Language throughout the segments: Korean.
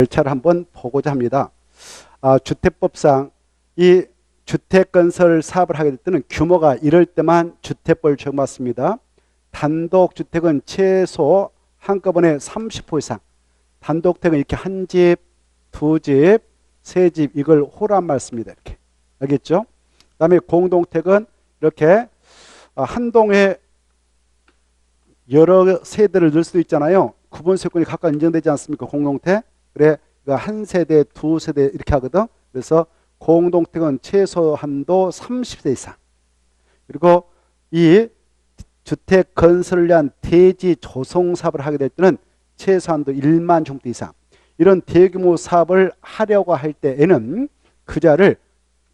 절차를 한번 보고자 합니다. 주택법상 이 주택건설 사업을 하게 될 때는 규모가 이럴 때만 주택법을 적용받습니다. 단독주택은 최소 한꺼번에 30호 이상, 단독주택은 이렇게 한 집, 두 집, 세 집 이걸 호란 말씀입니다. 이렇게 알겠죠? 그 다음에 공동택은 이렇게 한 동에 여러 세대를 넣을 수도 있잖아요. 구분세권이 각각 인정되지 않습니까? 공동택. 그래 한 세대, 두 세대 이렇게 하거든. 그래서 공동택은 최소 한도 30세 이상. 그리고 이 주택 건설을 위한 대지 조성 사업을 하게 될 때는 최소한도 1만 종대 이상. 이런 대규모 사업을 하려고 할 때에는 그 자를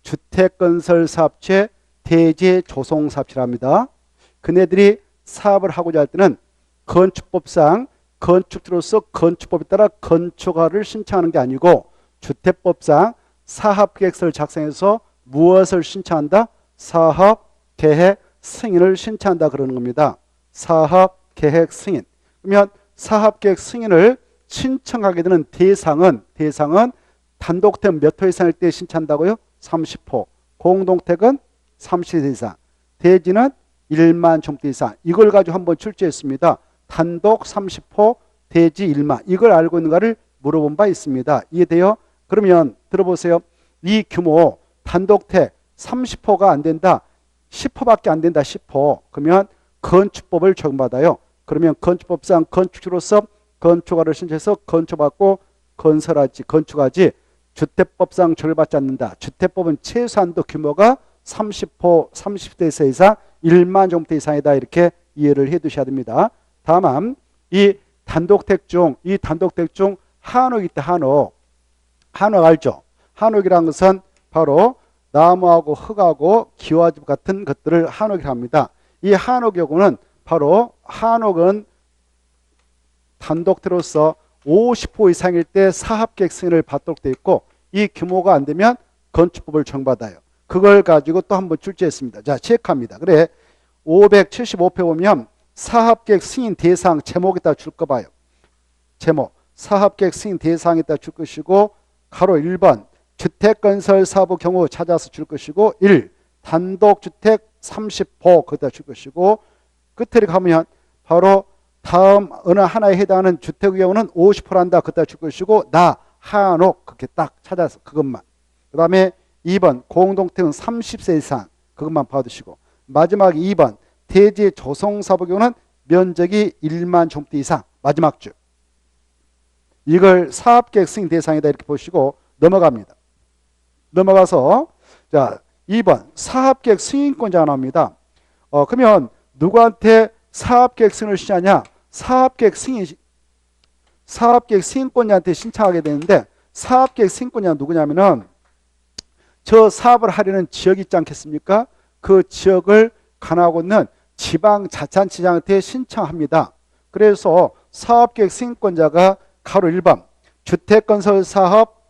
주택건설사업체 대지 조성사업체라 합니다. 그네들이 사업을 하고자 할 때는 건축법상 건축주로서 건축법에 따라 건축허가를 신청하는 게 아니고 주택법상 사업계획서를 작성해서 무엇을 신청한다? 사업계획 승인을 신청한다 그러는 겁니다. 사업계획 승인. 그러면 사업계획 승인을 신청하게 되는 대상은 단독택 몇 호 이상일 때 신청한다고요? 30호. 공동택은 30세 이상. 대지는 1만 종대 이상. 이걸 가지고 한번 출제했습니다. 단독 30호, 대지 1만. 이걸 알고 있는가를 물어본 바 있습니다. 이해돼요? 그러면 들어보세요. 이 규모 단독택 30호가 안 된다. 10호밖에 안 된다. 10호. 그러면 건축법을 적용받아요. 그러면 건축법상 건축주로서 건축허가를 신청해서 건축받고 건축하지 주택법상 처벌받지 않는다. 주택법은 최소한도 규모가 30호, 30대 이상 1만 종대 이상이다. 이렇게 이해를 해 두셔야 됩니다. 다만 이 단독택 중 한옥이 있다. 한옥 알죠? 한옥이라는 것은 바로 나무하고 흙하고 기와집 같은 것들을 한옥이라고 합니다. 이 한옥 경우는 바로 한옥은 단독택으로서 50호 이상일 때 사업계획 승인을 받도록 되어 있고 이 규모가 안 되면 건축법을 적용받아요. 그걸 가지고 또 한번 출제했습니다. 자, 체크합니다. 그래 575표 보면 사업계획 승인 대상 제목에다 줄 거 봐요. 제목 사업계획 승인 대상에다 줄 것이고 가로 1번 주택건설 사업의 경우 찾아서 줄 것이고 1. 단독주택 30호 거기다 줄 것이고 끝에 가면 바로 다음 어느 하나에 해당하는 주택의 경우는 50%한다. 그다 줄 것이고 나 한옥 그렇게 딱 찾아서 그것만. 그 다음에 2번 공동택은 30세 이상 그것만 봐두시고 마지막 2번 대지 조성사업의 경우는 면적이 1만 종대 이상 마지막 줄. 이걸 사업계획 승인 대상이다 이렇게 보시고 넘어갑니다. 넘어가서 자 2번 사업계획 승인권자가 나옵니다. 그러면 누구한테 사업계획 승인을 신청하냐? 사업계획 승인권자한테 신청하게 되는데 사업계획 승인권자는 누구냐면은 저 사업을 하려는 지역이 있지 않겠습니까? 그 지역을 관할하고 있는 지방자치단체장한테 신청합니다. 그래서 사업계획 승인권자가 가로 1번 주택건설사업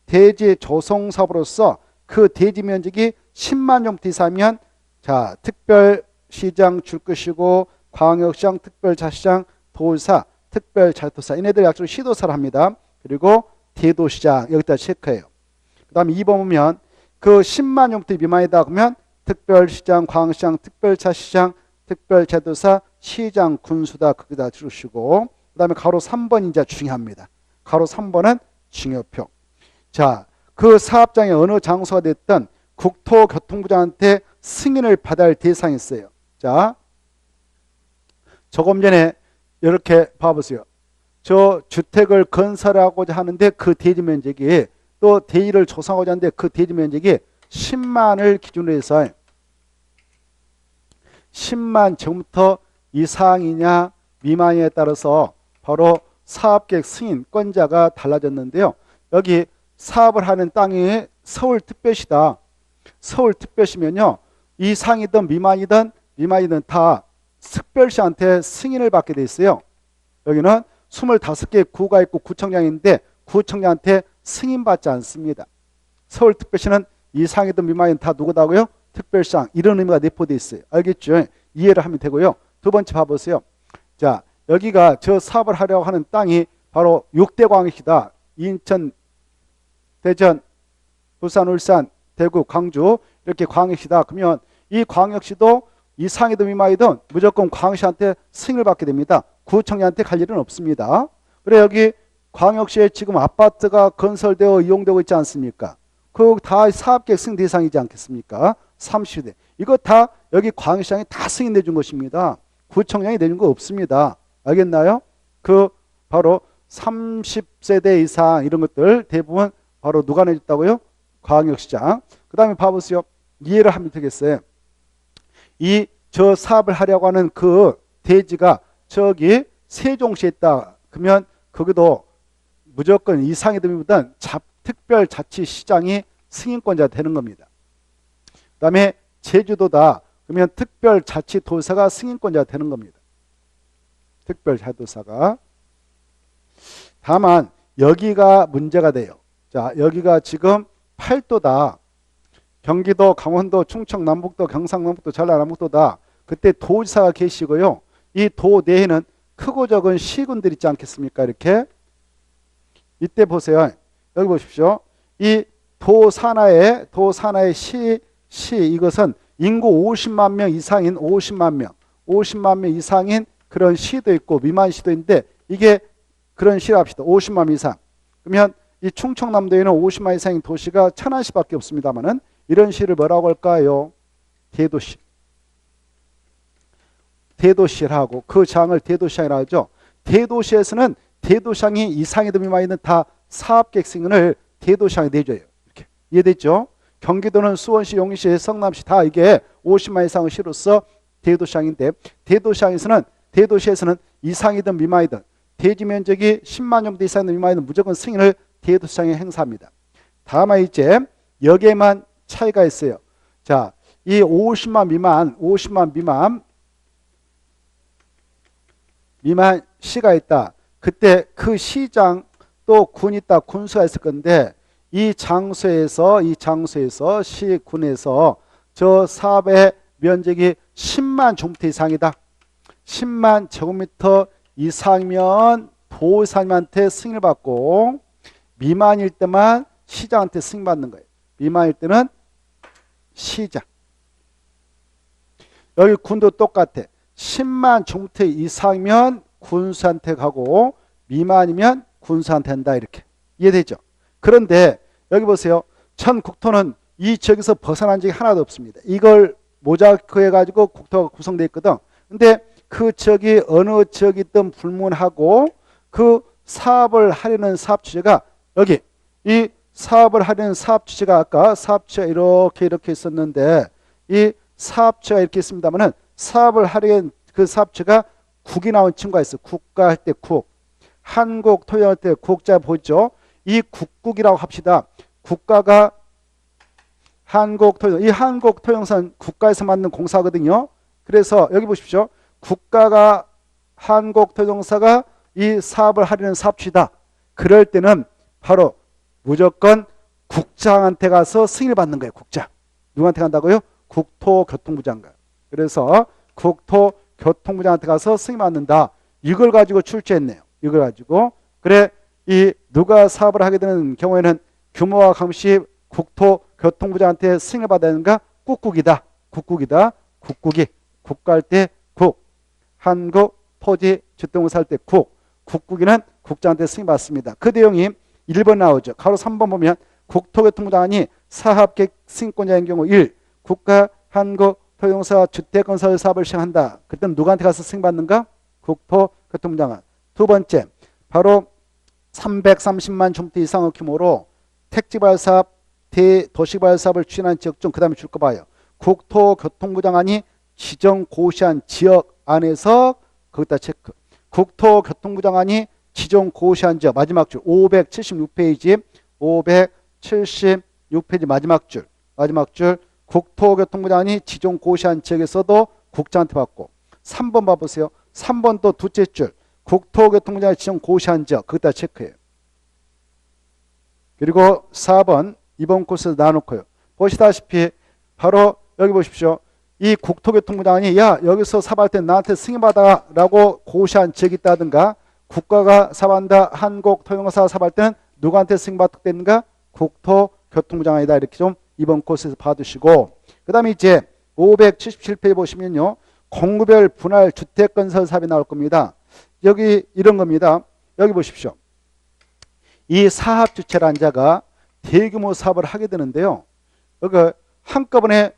대지 조성사업으로서 그 대지 면적이 10만 종대 이상이면 자 특별시장 줄 것이고 광역시장, 특별자치장, 도지사, 특별자치도사 얘네들이 약속으로 시도사를 합니다. 그리고 대도시장 여기다 체크해요. 그 다음에 2번 보면 그 10만 종대 미만이다 그러면 특별시장, 광역시장, 특별자치장, 특별자치도사, 시장, 군수다 거기다 주시고 그 다음에 가로 3번이 이제 중요합니다. 가로 3번은 중요표. 자, 그 사업장이 어느 장소가 됐든 국토교통부장한테 승인을 받아야 할 대상이 있어요. 자, 조금 전에 이렇게 봐보세요. 저 주택을 건설하고자 하는데 그 대지 면적이 또 대지를 조성하고자 하는데 그 대지 면적이 10만을 기준으로 해서 10만 제곱미터 이상이냐 미만이냐에 따라서 바로 사업계획 승인권자가 달라졌는데요. 여기 사업을 하는 땅이 서울특별시다. 서울특별시면요. 이상이든 미만이든 다 특별시한테 승인을 받게 돼 있어요. 여기는 25개 구가 있고 구청장인데 구청장한테 승인받지 않습니다. 서울특별시는 이상이든 미만이든 다 누구다고요? 특별시장. 이런 의미가 내포되어 있어요. 알겠죠? 이해를 하면 되고요. 두 번째 봐보세요. 자, 여기가 저 사업을 하려고 하는 땅이 바로 6대 광역시다. 인천, 대전, 부산, 울산, 대구, 광주 이렇게 광역시다. 그러면 이 광역시도 이상이든 미만이든 무조건 광역시한테 승인을 받게 됩니다. 구청장한테 갈 일은 없습니다. 그래 여기 광역시에 지금 아파트가 건설되어 이용되고 있지 않습니까? 그 다 사업계획 승인 대상이지 않겠습니까? 30대. 이거 다 여기 광역시장이 다 승인해 준 것입니다. 구청장이 내준 거 없습니다. 알겠나요? 그 바로 30세대 이상 이런 것들 대부분 바로 누가 내줬다고요? 광역시장. 그 다음에 봐보세요. 이해를 하면 되겠어요. 저 사업을 하려고 하는 그 대지가 저기 세종시에 있다. 그러면 거기도 무조건 이상이든보다는 특별자치시장이 승인권자 되는 겁니다. 그 다음에 제주도다. 그러면 특별자치도사가 승인권자 되는 겁니다. 특별자치도사가. 다만 여기가 문제가 돼요. 자, 여기가 지금 8도다. 경기도, 강원도, 충청, 남북도, 경상남북도, 전라남북도다. 그때 도지사가 계시고요. 이 도 내에는 크고 적은 시군들 있지 않겠습니까? 이렇게. 이때 보세요. 여기 보십시오. 이 도 산하의 시 이것은 인구 50만 명 이상인 50만 명 이상인 그런 시도 있고 미만 시도 있는데 이게 그런 시라 합시다. 50만 명 이상. 그러면 이 충청남도에는 50만 이상인 도시가 천안시밖에 없습니다만은 이런 시를 뭐라고 할까요? 대도시. 대도시라고 그 장을 대도시장이라고 하죠. 대도시에서는 대도시장이 이상이든 미만이든 다 사업계획 승인을 대도시장에 내줘요. 이렇게 이해됐죠? 경기도는 수원시, 용인시, 성남시 다 이게 50만 이상의 시로서 대도시장인데 대도시에서는 이상이든 미만이든 대지 면적이 10만 정도 이상이든 미만이든 무조건 승인을 대도시장에 행사합니다. 다만 이제 여기에만 차이가 있어요. 자, 이 50만 미만 시가 있다. 그때 그 시장 또 군 있다. 군수가 있을 건데 이 장소에서 시군에서 저 사업의 면적이 10만 제곱미터 이상이다. 10만 제곱미터 이상이면 도사님한테 승인을 받고 미만일 때만 시장한테 승인받는 거예요. 미만일 때는 시장. 여기 군도 똑같아. 10만 제곱미터 이상이면 군수한테 가고 미만이면 군수한테 한다. 이렇게 이해되죠? 그런데 여기 보세요. 전 국토는 이 지역에서 벗어난 적이 하나도 없습니다. 이걸 모자이크 해가지고 국토가 구성되어 있거든. 근데 그 지역이 어느 지역이든 불문하고 그 사업을 하려는 사업 주체가 여기 이 사업을 하려는 사업 주체가 아까 사업 주체가 이렇게 있었는데 이 사업 주체가 이렇게 있습니다만은 사업을 하려는 그 사업 주체가 국이 나온 친구가 있어. 국가 할 때 국. 한국 토양할 때 국자 보죠. 이 국국이라고 합시다. 국가가 한국 토양. 이 한국 토양산 국가에서 만든 공사거든요. 그래서 여기 보십시오. 국가가 한국 토양사가 이 사업을 하려는 사업주다. 그럴 때는 바로 무조건 국장한테 가서 승인을 받는 거예요. 국장. 누구한테 간다고요? 국토교통부 장관. 그래서 국토교통부장한테 가서 승인 받는다. 이걸 가지고 출제했네요. 이걸 가지고. 그래 이 누가 사업을 하게 되는 경우에는 규모와 감시 국토교통부장한테 승인을 받아야 되는가? 국국이다. 국국이. 국가할 때 국. 한국 토지 주택공사 할 때 국. 국국이는 국장한테 승인 받습니다. 그 내용이 1번 나오죠. 가로 3번 보면 국토교통부장이 사업계획 승인권자인 경우 1. 국가 한국 토용사 주택건설 사업을 시행한다. 그때는 누구한테 가서 승인받는가? 국토교통부장은. 두 번째, 바로 330만 제곱미터 이상의 규모로 택지발사업, 대도시발사업을 추진한 지역 중 그 다음에 줄 거 봐요. 국토교통부장안이 지정 고시한 지역 안에서 거기다 체크. 국토교통부장안이 지정 고시한 지역 마지막 줄 576페이지 576페이지 마지막 줄 국토교통부장안이 지정 고시한 지역에서도 국장한테 받고 3번 봐보세요. 3번 또 두째 줄 국토교통부장이 지정 고시한 지역 거기다 체크해요. 그리고 4번 이번 코스에서 나눠놓고요. 보시다시피 바로 여기 보십시오. 이 국토교통부장이 야 여기서 사업할 때 나한테 승인받아 라고 고시한 지역이 있다든가 국가가 사업한다 한국 토용사 사업할 때는 누구한테 승인받았는가? 국토교통부장관이다. 이렇게 좀 이번 코스에서 봐두시고, 그 다음에 이제 577페이지 보시면요, 공구별 분할 주택건설 사업이 나올 겁니다. 여기 이런 겁니다. 여기 보십시오. 이 사업주체라는 자가 대규모 사업을 하게 되는데요. 여기 한꺼번에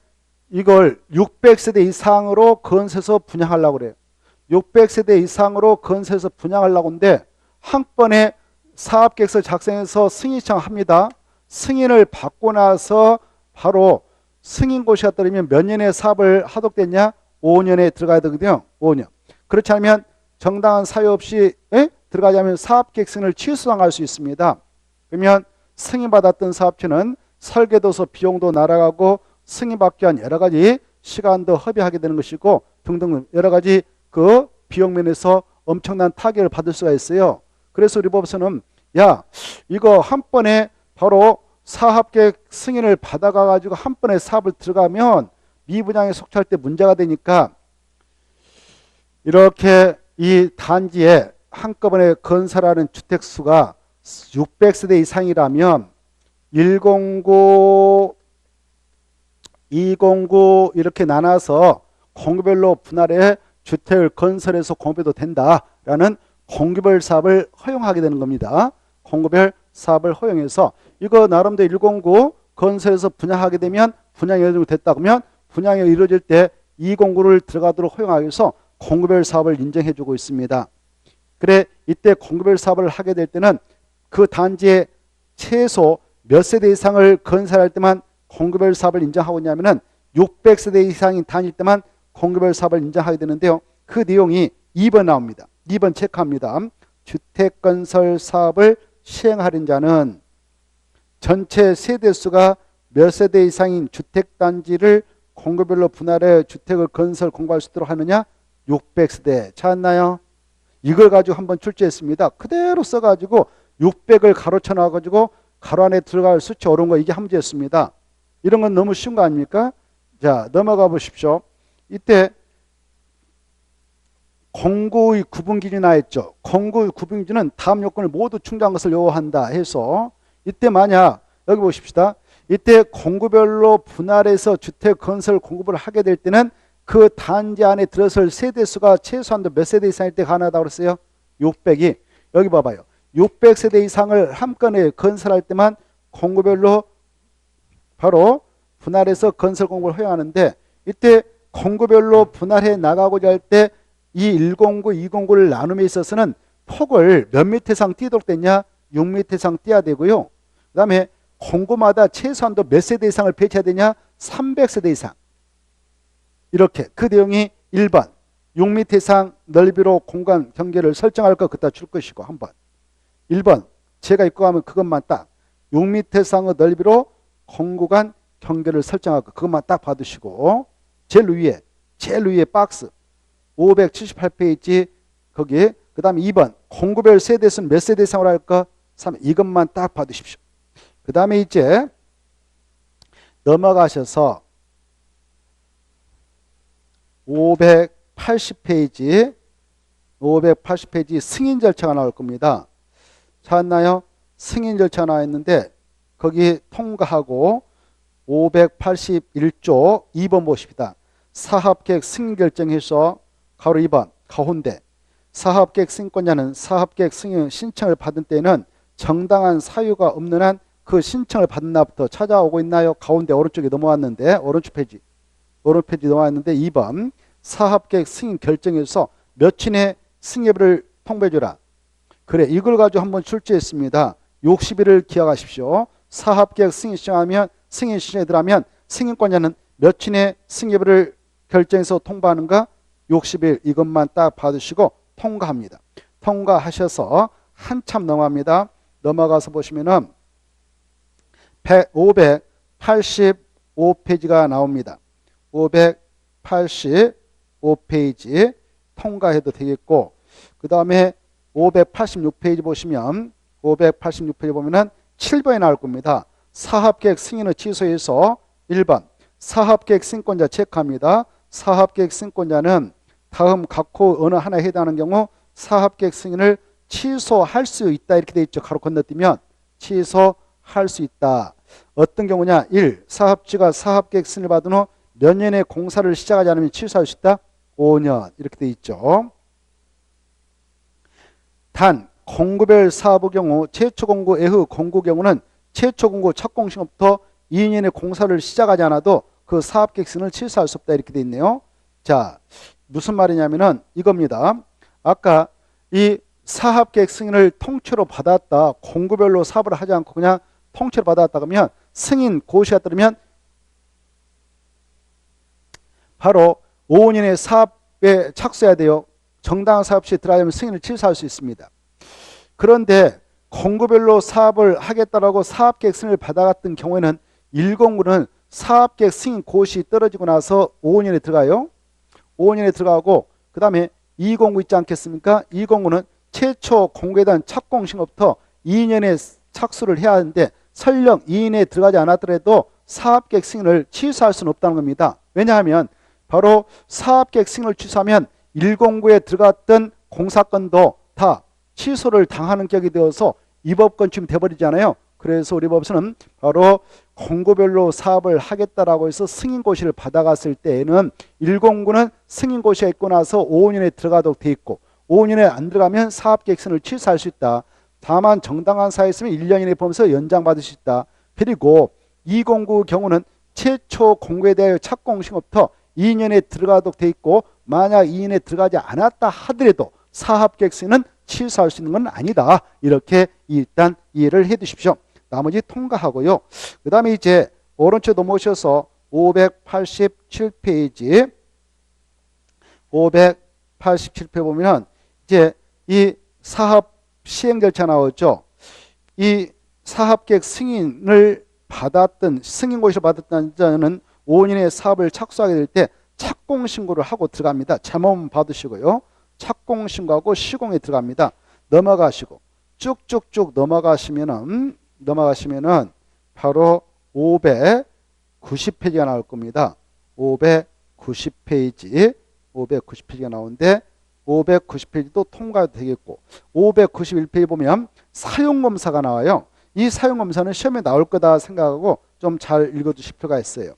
이걸 600세대 이상으로 건설해서 분양하려고 그래요. 600세대 이상으로 건설해서 분양하려고 하는데 한 번에 사업계획서 작성해서 승인 신청합니다. 승인을 받고 나서 바로 승인 고시가 떨어지면 몇 년에 사업을 하도록 됐냐? 5년에 들어가야 되거든요. 5년. 그렇지 않으면 정당한 사유 없이 들어가지 않으면 사업계획 승인을 취소당할 수 있습니다. 그러면 승인받았던 사업체는 설계도서 비용도 날아가고 승인받기 위한 여러 가지 시간도 허비하게 되는 것이고 등등 여러 가지 그 비용 면에서 엄청난 타격을 받을 수가 있어요. 그래서 우리 법에서는 야, 이거 한 번에 바로 사업계획 승인을 받아가 가지고 한 번에 사업을 들어가면 미분양에 속출할 때 문제가 되니까 이렇게 이 단지에 한꺼번에 건설하는 주택수가 600세대 이상이라면 109, 209 이렇게 나눠서 공구별로 분할해 주택을 건설해서 공급해도 된다라는 공구별 사업을 허용하게 되는 겁니다. 공구별 사업을 허용해서 이거 나름대로 109 건설해서 분양하게 되면 분양이 됐다 그러면 분양이 이루어질 때 209를 들어가도록 허용하기 위해서 공구별 사업을 인정해 주고 있습니다. 그래 이때 공구별 사업을 하게 될 때는 그 단지에 최소 몇 세대 이상을 건설할 때만 공구별 사업을 인정하고 있냐면은 600세대 이상인 단일 때만 공구별 사업을 인정하게 되는데요. 그 내용이 2번 나옵니다. 2번 체크합니다. 주택건설 사업을 시행하는 자는 전체 세대수가 몇 세대 이상인 주택단지를 공구별로 분할해 주택을 건설 공부할 수 있도록 하느냐? 600세대. 찾았나요? 이걸 가지고 한번 출제했습니다. 그대로 써가지고 600을 가로쳐 놔가지고 가로 안에 들어갈 수치 어려운 거 이게 한 문제였습니다. 이런 건 너무 쉬운 거 아닙니까? 자, 넘어가 보십시오. 이때 공구의 구분 기준이 나왔죠. 공구의 구분 기준은 다음 요건을 모두 충족한 것을 요구한다 해서 이때 만약 여기 보십시다. 이때 공구별로 분할해서 주택 건설 공급을 하게 될 때는 그 단지 안에 들어설 세대수가 최소한도 몇 세대 이상일 때 가능하다고 그랬어요? 600이. 여기 봐봐요. 600세대 이상을 한 건에 건설할 때만 공구별로 바로 분할해서 건설 공급을 허용하는데 이때 공구별로 분할해 나가고자 할 때 이 109, 209를 나눔에 있어서는 폭을 몇 미터 이상 띄도록 됐냐? 6미터 이상 띄어야 되고요. 그 다음에 공구마다 최소한도 몇 세대 이상을 배치해야 되냐? 300세대 이상. 이렇게 그 내용이 1번 6미터 이상 넓이로 공간 경계를 설정할 거 그따 줄 것이고 한번 1번 제가 입고 가면 그것만 딱 6미터 이상의 넓이로 공구간 경계를 설정할 거 그것만 딱 받으시고 제일 위에 박스 578페이지 거기에 그 다음에 2번 공구별 세대수는 몇 세대 이상으로 할까? 3 이것만 딱 받으십시오. 그 다음에 이제 넘어가셔서 580페이지 승인 절차가 나올 겁니다. 찾았나요? 승인 절차가 나와 있는데 거기 통과하고 581조 2번 보십니다. 사업계획 승인 결정해서 가로 2번 가운데 사업계획 승인권자는 사업계획 승인 신청을 받은 때는 정당한 사유가 없는 한 그 신청을 받은 날부터 찾아오고 있나요? 가운데 오른쪽에 넘어왔는데 오른쪽 페이지 넘어왔는데 2번 사업계획 승인 결정해서 며칠 내 승인여부를 통보해주라. 그래 이걸 가지고 한번 출제했습니다. 60일을 기억하십시오. 사업계획 승인 신청하면 승인 신청에 들어가면 승인권자는 며칠 내 승인여부를 결정해서 통보하는가? 60일 이것만 딱 받으시고 통과합니다. 통과하셔서 한참 넘어갑니다. 넘어가서 보시면은 585페이지가 나옵니다. 585페이지 통과해도 되겠고 그 다음에 586페이지 보시면 586페이지 보면은 7번에 나올 겁니다. 사업계획 승인을 취소해서 1번 사업계획 승인권자 체크합니다. 사업계획 승인권자는 다음 각호 어느 하나에 해당하는 경우 사업계획 승인을 취소할 수 있다 이렇게 돼 있죠. 가로 건너뛰면 취소할 수 있다. 어떤 경우냐? 1. 사업주가 사업계획 승인을 받은 후 몇 년에 공사를 시작하지 않으면 취소할 수 있다. 5년 이렇게 돼 있죠. 단 공구별 사업의 경우 최초 공고 애후 공고 경우는 최초 공고 첫 공시부터 2년의 공사를 시작하지 않아도 그 사업계획 승인을 취소할 수 없다 이렇게 돼 있네요. 자, 무슨 말이냐면은 이겁니다. 아까 이 사업계획 승인을 통째로 받았다. 공구별로 사업을 하지 않고 그냥 통째로 받았다 그러면 승인 고시가 따르면 바로 5년의 사업에 착수해야 돼요. 정당한 사업시에 들어가면 승인을 취소할 수 있습니다. 그런데 공구별로 사업을 하겠다라고 사업계획 승인을 받아갔던 경우에는 1공구는 사업계획 승인 고시 떨어지고 나서 5년에 들어가요. 5년에 들어가고 그 다음에 2공구 있지 않겠습니까? 2공구는 최초 공고에 대한 첫 공시부터 2년에 착수를 해야 하는데 설령 2년에 들어가지 않았더라도 사업계획 승인을 취소할 수는 없다는 겁니다. 왜냐하면 바로 사업계획 승인을 취소하면 1공구에 들어갔던 공사건도 다 취소를 당하는 격이 되어서 위법건축이 돼버리잖아요. 그래서 우리 법에서는 바로 공고별로 사업을 하겠다라고 해서 승인고시를 받아갔을 때에는 1공구는 승인고시가 있고 나서 5년에 들어가도록 돼 있고 5년에 안 들어가면 사업계획 승인을 취소할 수 있다. 다만 정당한 사유였으면 1년 이내에 보면서 연장받을 수 있다. 그리고 2공구 경우는 최초 공고에 대하여 첫 공시부터 2년에 들어가도록 돼 있고 만약 2년에 들어가지 않았다 하더라도 사업계획 승인은 취소할 수 있는 건 아니다. 이렇게 일단 이해를 해 두십시오. 나머지 통과하고요. 그 다음에 이제 오른쪽 넘어오셔서 587페이지 587페이지 보면 이제 이 사업 시행 절차 나오죠. 이 사업계획 승인을 받았던 승인고시를 받았던 자는 5년의 사업을 착수하게 될 때 착공신고를 하고 들어갑니다. 제목 받으시고요. 착공신고하고 시공에 들어갑니다. 넘어가시고 쭉쭉쭉 넘어가시면은 바로 590페이지가 나올 겁니다. 590페이지가 나오는데 590페이지도 통과도 되겠고 591페이지 보면 사용검사가 나와요. 이 사용검사는 시험에 나올 거다 생각하고 좀 잘 읽어두실 필요가 있어요.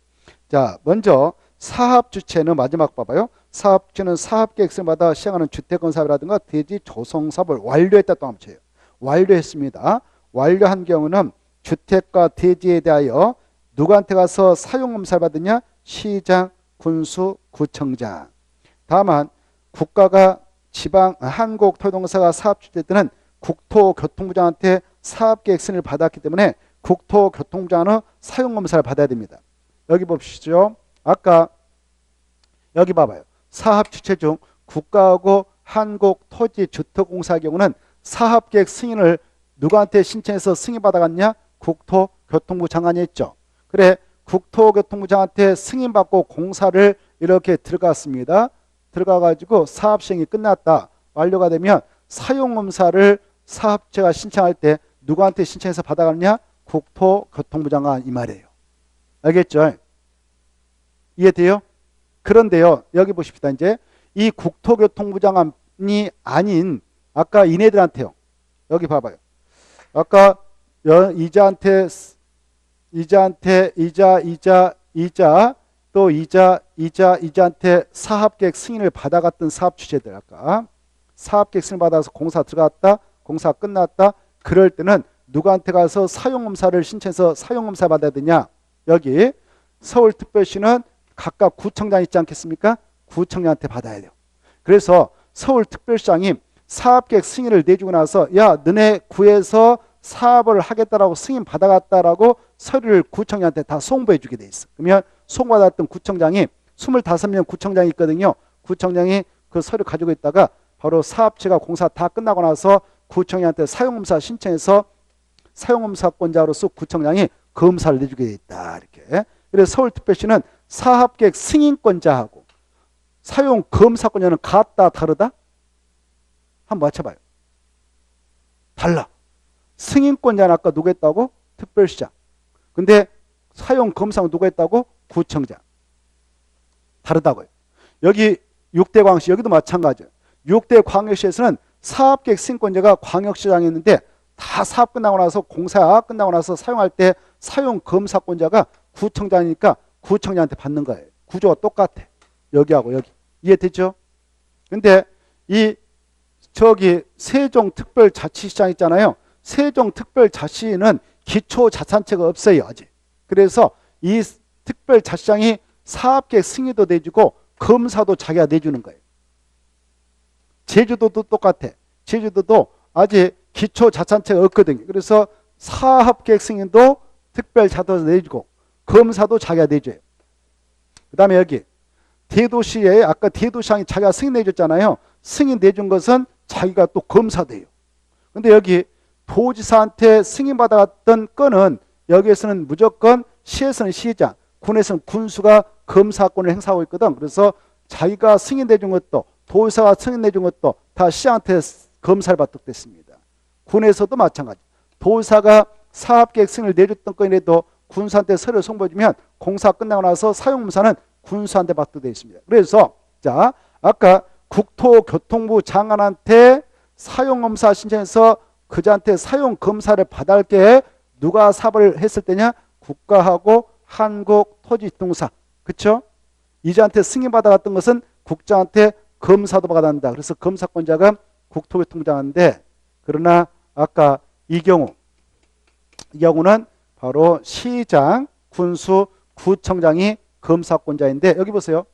자, 먼저 사업주체는 마지막 봐봐요. 사업주체는 사업계획서마다 시행하는 주택건사업이라든가 대지 조성사업을 완료했다 또 합쳐요. 완료했습니다. 완료한 경우는 주택과 대지에 대하여 누구한테 가서 사용검사를 받느냐? 시장, 군수, 구청장. 다만 국가가 지방 한국토동사가 사업주체 때는 국토교통부장한테 사업계획 승인을 받았기 때문에 국토교통부장은 사용검사를 받아야 됩니다. 여기 보시죠. 아까 여기 봐봐요. 사업주체 중 국가하고 한국토지주택공사의 경우는 사업계획 승인을 누구한테 신청해서 승인받아갔냐? 국토교통부 장관이 했죠. 그래 국토교통부 장한테 승인받고 공사를 이렇게 들어갔습니다. 들어가가지고 사업 시행이 끝났다. 완료가 되면 사용검사를 사업체가 신청할 때 누구한테 신청해서 받아갔냐? 국토교통부 장관 이 말이에요. 알겠죠? 이해돼요? 그런데요. 여기 보십시다. 이제 이 국토교통부 장관이 아닌 아까 이네들한테요. 여기 봐봐요. 아까 이자한테 또 이자한테 사업계획 승인을 받아갔던 사업주체들 아까 사업계획 승인을 받아서 공사 들어갔다. 공사 끝났다. 그럴 때는 누구한테 가서 사용검사를 신청해서 사용검사 받아야 되냐? 여기 서울특별시는 각각 구청장 있지 않겠습니까? 구청장한테 받아야 돼요. 그래서 서울특별시장이 사업계획 승인을 내주고 나서 야 너네 구에서 사업을 하겠다라고 승인 받아갔다라고 서류를 구청장한테 다 송부해 주게 돼 있어. 그러면 송받았던 구청장이 25명 구청장이 있거든요. 구청장이 그 서류 가지고 있다가 바로 사업체가 공사 다 끝나고 나서 구청장한테 사용검사 신청해서 사용검사권자로서 구청장이 검사를 내주게 돼 있다. 이렇게. 그래서 서울특별시는 사업계획 승인권자하고 사용검사권자는 같다 다르다? 한번 맞춰봐요. 달라. 승인권자는 아까 누구 했다고? 특별시장. 근데 사용검사는 누구 했다고? 구청장. 다르다고요. 여기 6대 광역시 여기도 마찬가지예요. 6대 광역시에서는 사업계획 승인권자가 광역시장이 있는데 다 사업 끝나고 나서 공사 끝나고 나서 사용할 때 사용 검사권자가 구청장이니까 구청장한테 받는 거예요. 구조가 똑같아. 여기하고 여기. 이해됐죠? 근데 이 저기 세종특별자치시장 있잖아요. 세종특별자치시는 기초자산체가 없어요. 아직. 그래서 이 특별자치장이 사업계획 승인도 내주고 검사도 자기가 내주는 거예요. 제주도도 똑같아. 제주도도 아직 기초자산체가 없거든요. 그래서 사업계획 승인도 특별자도에서 내주고 검사도 자기가 내줘요. 그 다음에 여기 대도시에 아까 대도시장이 자기가 승인 내줬잖아요. 승인 내준 것은 자기가 또 검사돼요. 근데 여기 도지사한테 승인받았던 건은 여기에서는 무조건 시에서는 시장, 군에서는 군수가 검사권을 행사하고 있거든. 그래서 자기가 승인 내준 것도 도지사가 승인 내준 것도 다 시장한테 검사를 받도록 됐습니다. 군에서도 마찬가지. 도지사가 사업계획 승인을 내줬던 건이라도 군수한테 서류 송부해주면 공사 끝나고 나서 사용검사는 군수한테 받도록 되어 있습니다. 그래서 자 아까 국토교통부 장관한테 사용검사 신청해서 그자한테 사용검사를 받을 게 누가 사업을 했을 때냐? 국가하고 한국토지동사. 그쵸? 이자한테 승인받아갔던 것은 국장한테 검사도 받아간다. 그래서 검사권자가 국토교통부장인데 그러나 아까 이 경우는 바로 시장, 군수, 구청장이 검사권자인데 여기 보세요.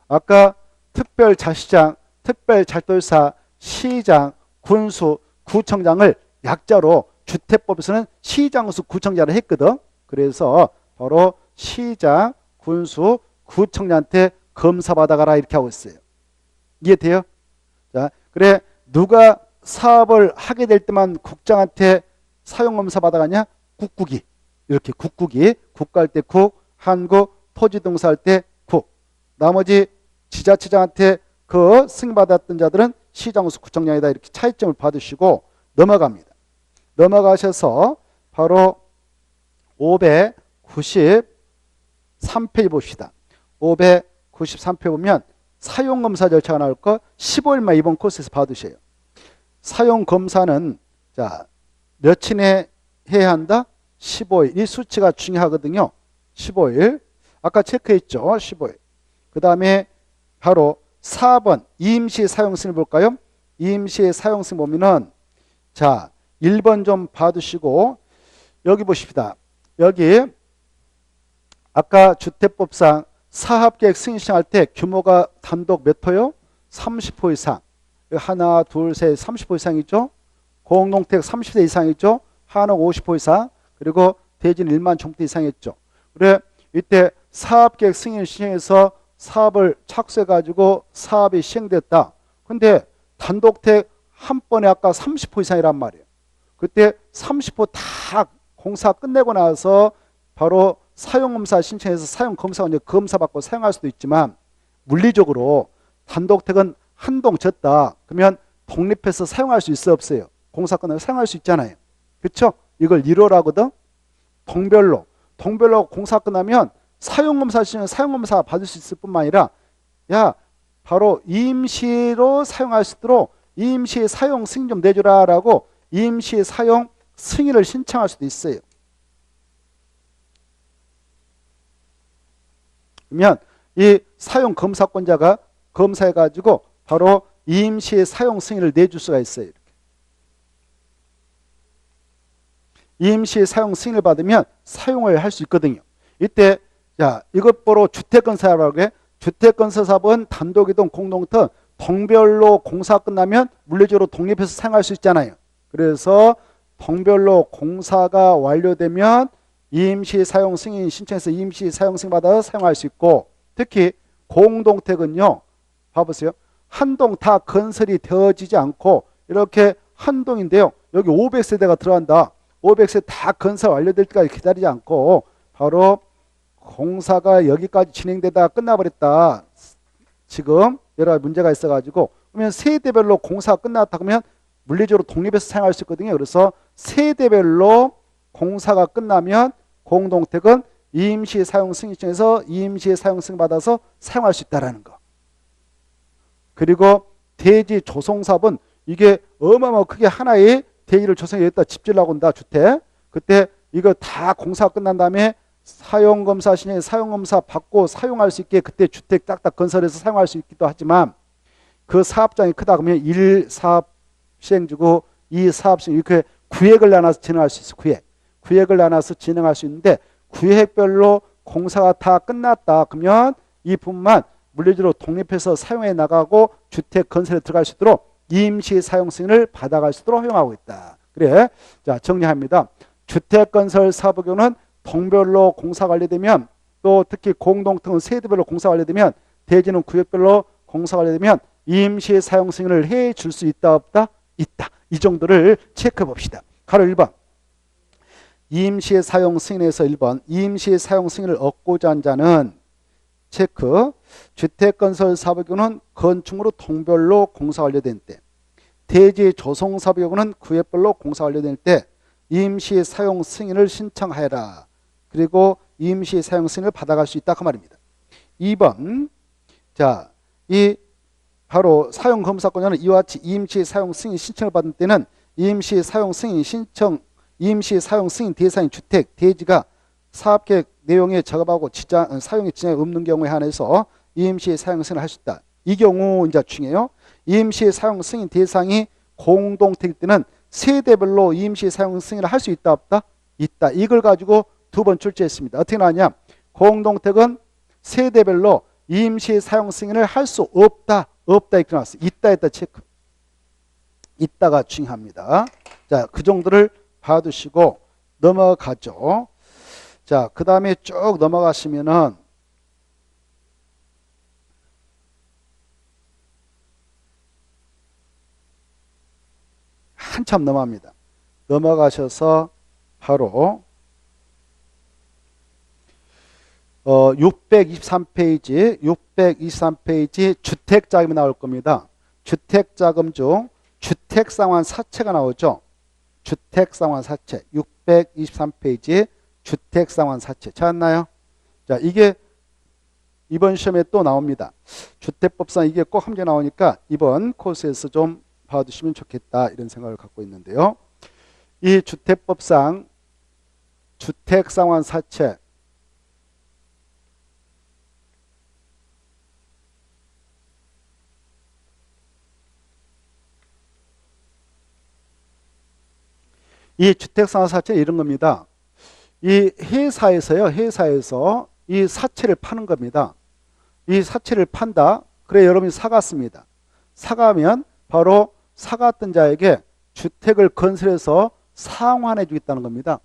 아까 특별자치장, 특별자치도지사, 시장, 군수, 구청장을 약자로 주택법에서는 시장, 군수, 구청장을 했거든. 그래서 바로 시장, 군수, 구청장한테 검사 받아가라 이렇게 하고 있어요. 이해돼요? 자, 그래 누가 사업을 하게 될 때만 국장한테 사용검사 받아가냐? 국국이. 이렇게 국국이. 국가할 때 국, 한국, 토지동사 할 때 국. 나머지 지자체장한테 그 승인받았던 자들은 시장, 군수, 구청장이다. 이렇게 차이점을 받으시고 넘어갑니다. 넘어가셔서 바로 593페이지 봅시다. 593페이지 보면 사용검사 절차가 나올 거 15일만 이번 코스에서 받으셔요. 사용검사는 자 며칠에 해야 한다? 15일. 이 수치가 중요하거든요. 15일. 아까 체크했죠. 15일. 그 다음에 바로 4번 임시 사용승을 볼까요? 임시 사용승 보면은 자 1번 좀 봐두시고 여기 보십시다. 여기 아까 주택법상 사업계획 승인 신청할 때 규모가 단독 몇 호요? 30호 이상. 하나, 둘, 셋, 30호 이상이죠. 공동택 30세 이상이죠. 한옥 50호 이상. 그리고 대진 1만 총대 이상이었죠. 그래 이때 사업계획 승인 신청해서 사업을 착수해가지고 사업이 시행됐다. 근데 단독택 한 번에 아까 30호 이상이란 말이에요. 그때 30호 다 공사 끝내고 나서 바로 사용검사 신청해서 사용검사가 이제 검사받고 사용할 수도 있지만 물리적으로 단독택은 한 동 졌다. 그러면 독립해서 사용할 수 있어 없어요? 공사 끝나고 사용할 수 있잖아요. 그렇죠? 이걸 1호라거든. 동별로 공사 끝나면 사용검사 신청 사용검사 받을 수 있을 뿐만 아니라 야 바로 임시로 사용할 수 있도록 임시 사용 승인 좀 내주라 라고 임시 사용 승인을 신청할 수도 있어요. 그러면 이 사용 검사권자가 검사해가지고 바로 임시 사용 승인을 내줄 수가 있어요. 이렇게. 임시 사용 승인을 받으면 사용을 할 수 있거든요. 이때 자 이것 보러 주택건설사라고 해. 주택건설사업은 단독이동 공동택 동별로 공사 끝나면 물리적으로 독립해서 사용할 수 있잖아요. 그래서 동별로 공사가 완료되면 임시 사용 승인 신청해서 임시 사용 승인 받아서 사용할 수 있고 특히 공동택은요. 봐보세요. 한 동 다 건설이 되어지지 않고 이렇게 한 동인데요. 여기 500세대가 들어간다. 500세대 다 건설 완료될 때까지 기다리지 않고 바로 공사가 여기까지 진행되다가 끝나버렸다. 지금 여러 가지 문제가 있어가지고 그러면 세대별로 공사가 끝났다 그러면 물리적으로 독립해서 사용할 수 있거든요. 그래서 세대별로 공사가 끝나면 공동택은 임시 사용 승인청에서 임시 사용 승인 받아서 사용할 수 있다라는 거. 그리고 대지 조성사업은 이게 어마어마 크게 하나의 대지를 조성해 여기다 집 지으려고 한다. 주택. 그때 이거 다 공사가 끝난 다음에 사용검사 신청에 사용검사 받고 사용할 수 있게 그때 주택 딱딱 건설해서 사용할 수 있기도 하지만 그 사업장이 크다 그러면 1 사업 시행주고 2 사업 시행 이렇게 구획을 나눠서 진행할 수 있어. 구획을 나눠서 진행할 수 있는데 구획별로 공사가 다 끝났다 그러면 이 부분만 물리적으로 독립해서 사용해 나가고 주택 건설에 들어갈 수 있도록 임시 사용 승인을 받아갈 수 있도록 허용하고 있다. 그래. 자, 정리합니다. 주택 건설 사업의 경우는 동별로 공사 관리되면 또 특히 공동택은 세대별로 공사 관리되면 대지는 구역별로 공사 관리되면 임시 사용 승인을 해 줄 수 있다 없다? 있다. 이 정도를 체크해 봅시다. 가로 1번. 임시 사용 승인에서 1번. 임시 사용 승인을 얻고자 한 자는 체크. 주택 건설 사업의 경우는 건축물로 동별로 공사 완료된 때, 대지 조성 사업의 경우는 구역별로 공사 완료될 때 임시 사용 승인을 신청하여라. 그리고 임시 사용 승인을 받아갈 수 있다 그 말입니다. 2번. 자, 이 바로 사용 검사권자는 이와 같이 임시 사용 승인 신청을 받은 때는 임시 사용 승인 대상인 주택 대지가 사업계획 내용에 적합하고 사용에 지장이 없는 경우에 한해서 임시 사용 승인을 할 수 있다. 이 경우 이제 중요해요. 임시 사용 승인 대상이 공동택일 때는 세대별로 임시 사용 승인을 할 수 있다 없다? 있다. 이걸 가지고 두 번 출제했습니다. 어떻게 나왔냐? 공동택은 세대별로 임시 사용 승인을 할 수 없다. 없다 이렇게 나왔어요. 있다 했다 체크. 있다가 중요합니다. 자, 그 정도를 봐두시고 넘어가죠. 자, 그 다음에 쭉 넘어가시면은 한참 넘어갑니다. 넘어가셔서 바로 623페이지 주택자금이 나올 겁니다. 주택자금 중 주택상환 사채가 나오죠. 주택상환 사채 623페이지 주택상환 사채 찾았나요? 자, 이게 이번 시험에 또 나옵니다. 주택법상 이게 꼭 함께 나오니까 이번 코스에서 좀 봐두시면 좋겠다 이런 생각을 갖고 있는데요. 이 주택법상 주택상환 사채 이 주택상환 사채 이런 겁니다. 이 회사에서 이 사채를 파는 겁니다. 이 사채를 판다. 그래 여러분이 사갔습니다. 사가면 바로 사갔던 자에게 주택을 건설해서 상환해 주겠다는 겁니다.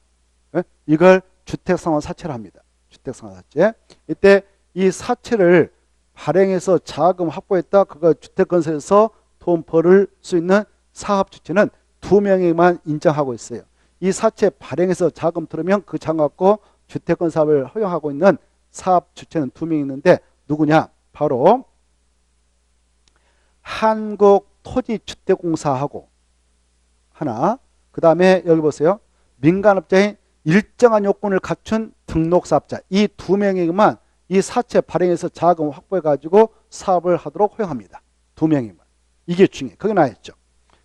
이걸 주택상환 사채를 합니다. 주택상환 사채. 이때 이 사채를 발행해서 자금 확보했다. 그거 주택 건설해서 돈 벌을 수 있는 사업 주체는 2명에만 인정하고 있어요. 이 사채 발행해서 자금 들으면 그 자금 갖고 주택건 사업을 허용하고 있는 사업 주체는 2명 있는데 누구냐? 바로 한국토지주택공사하고 하나, 그 다음에 여기 보세요. 민간업자인 일정한 요건을 갖춘 등록사업자 이 2명에게만 이 사채 발행해서 자금 확보해가지고 사업을 하도록 허용합니다. 2명에만. 이게 중요해요. 그게 나왔죠.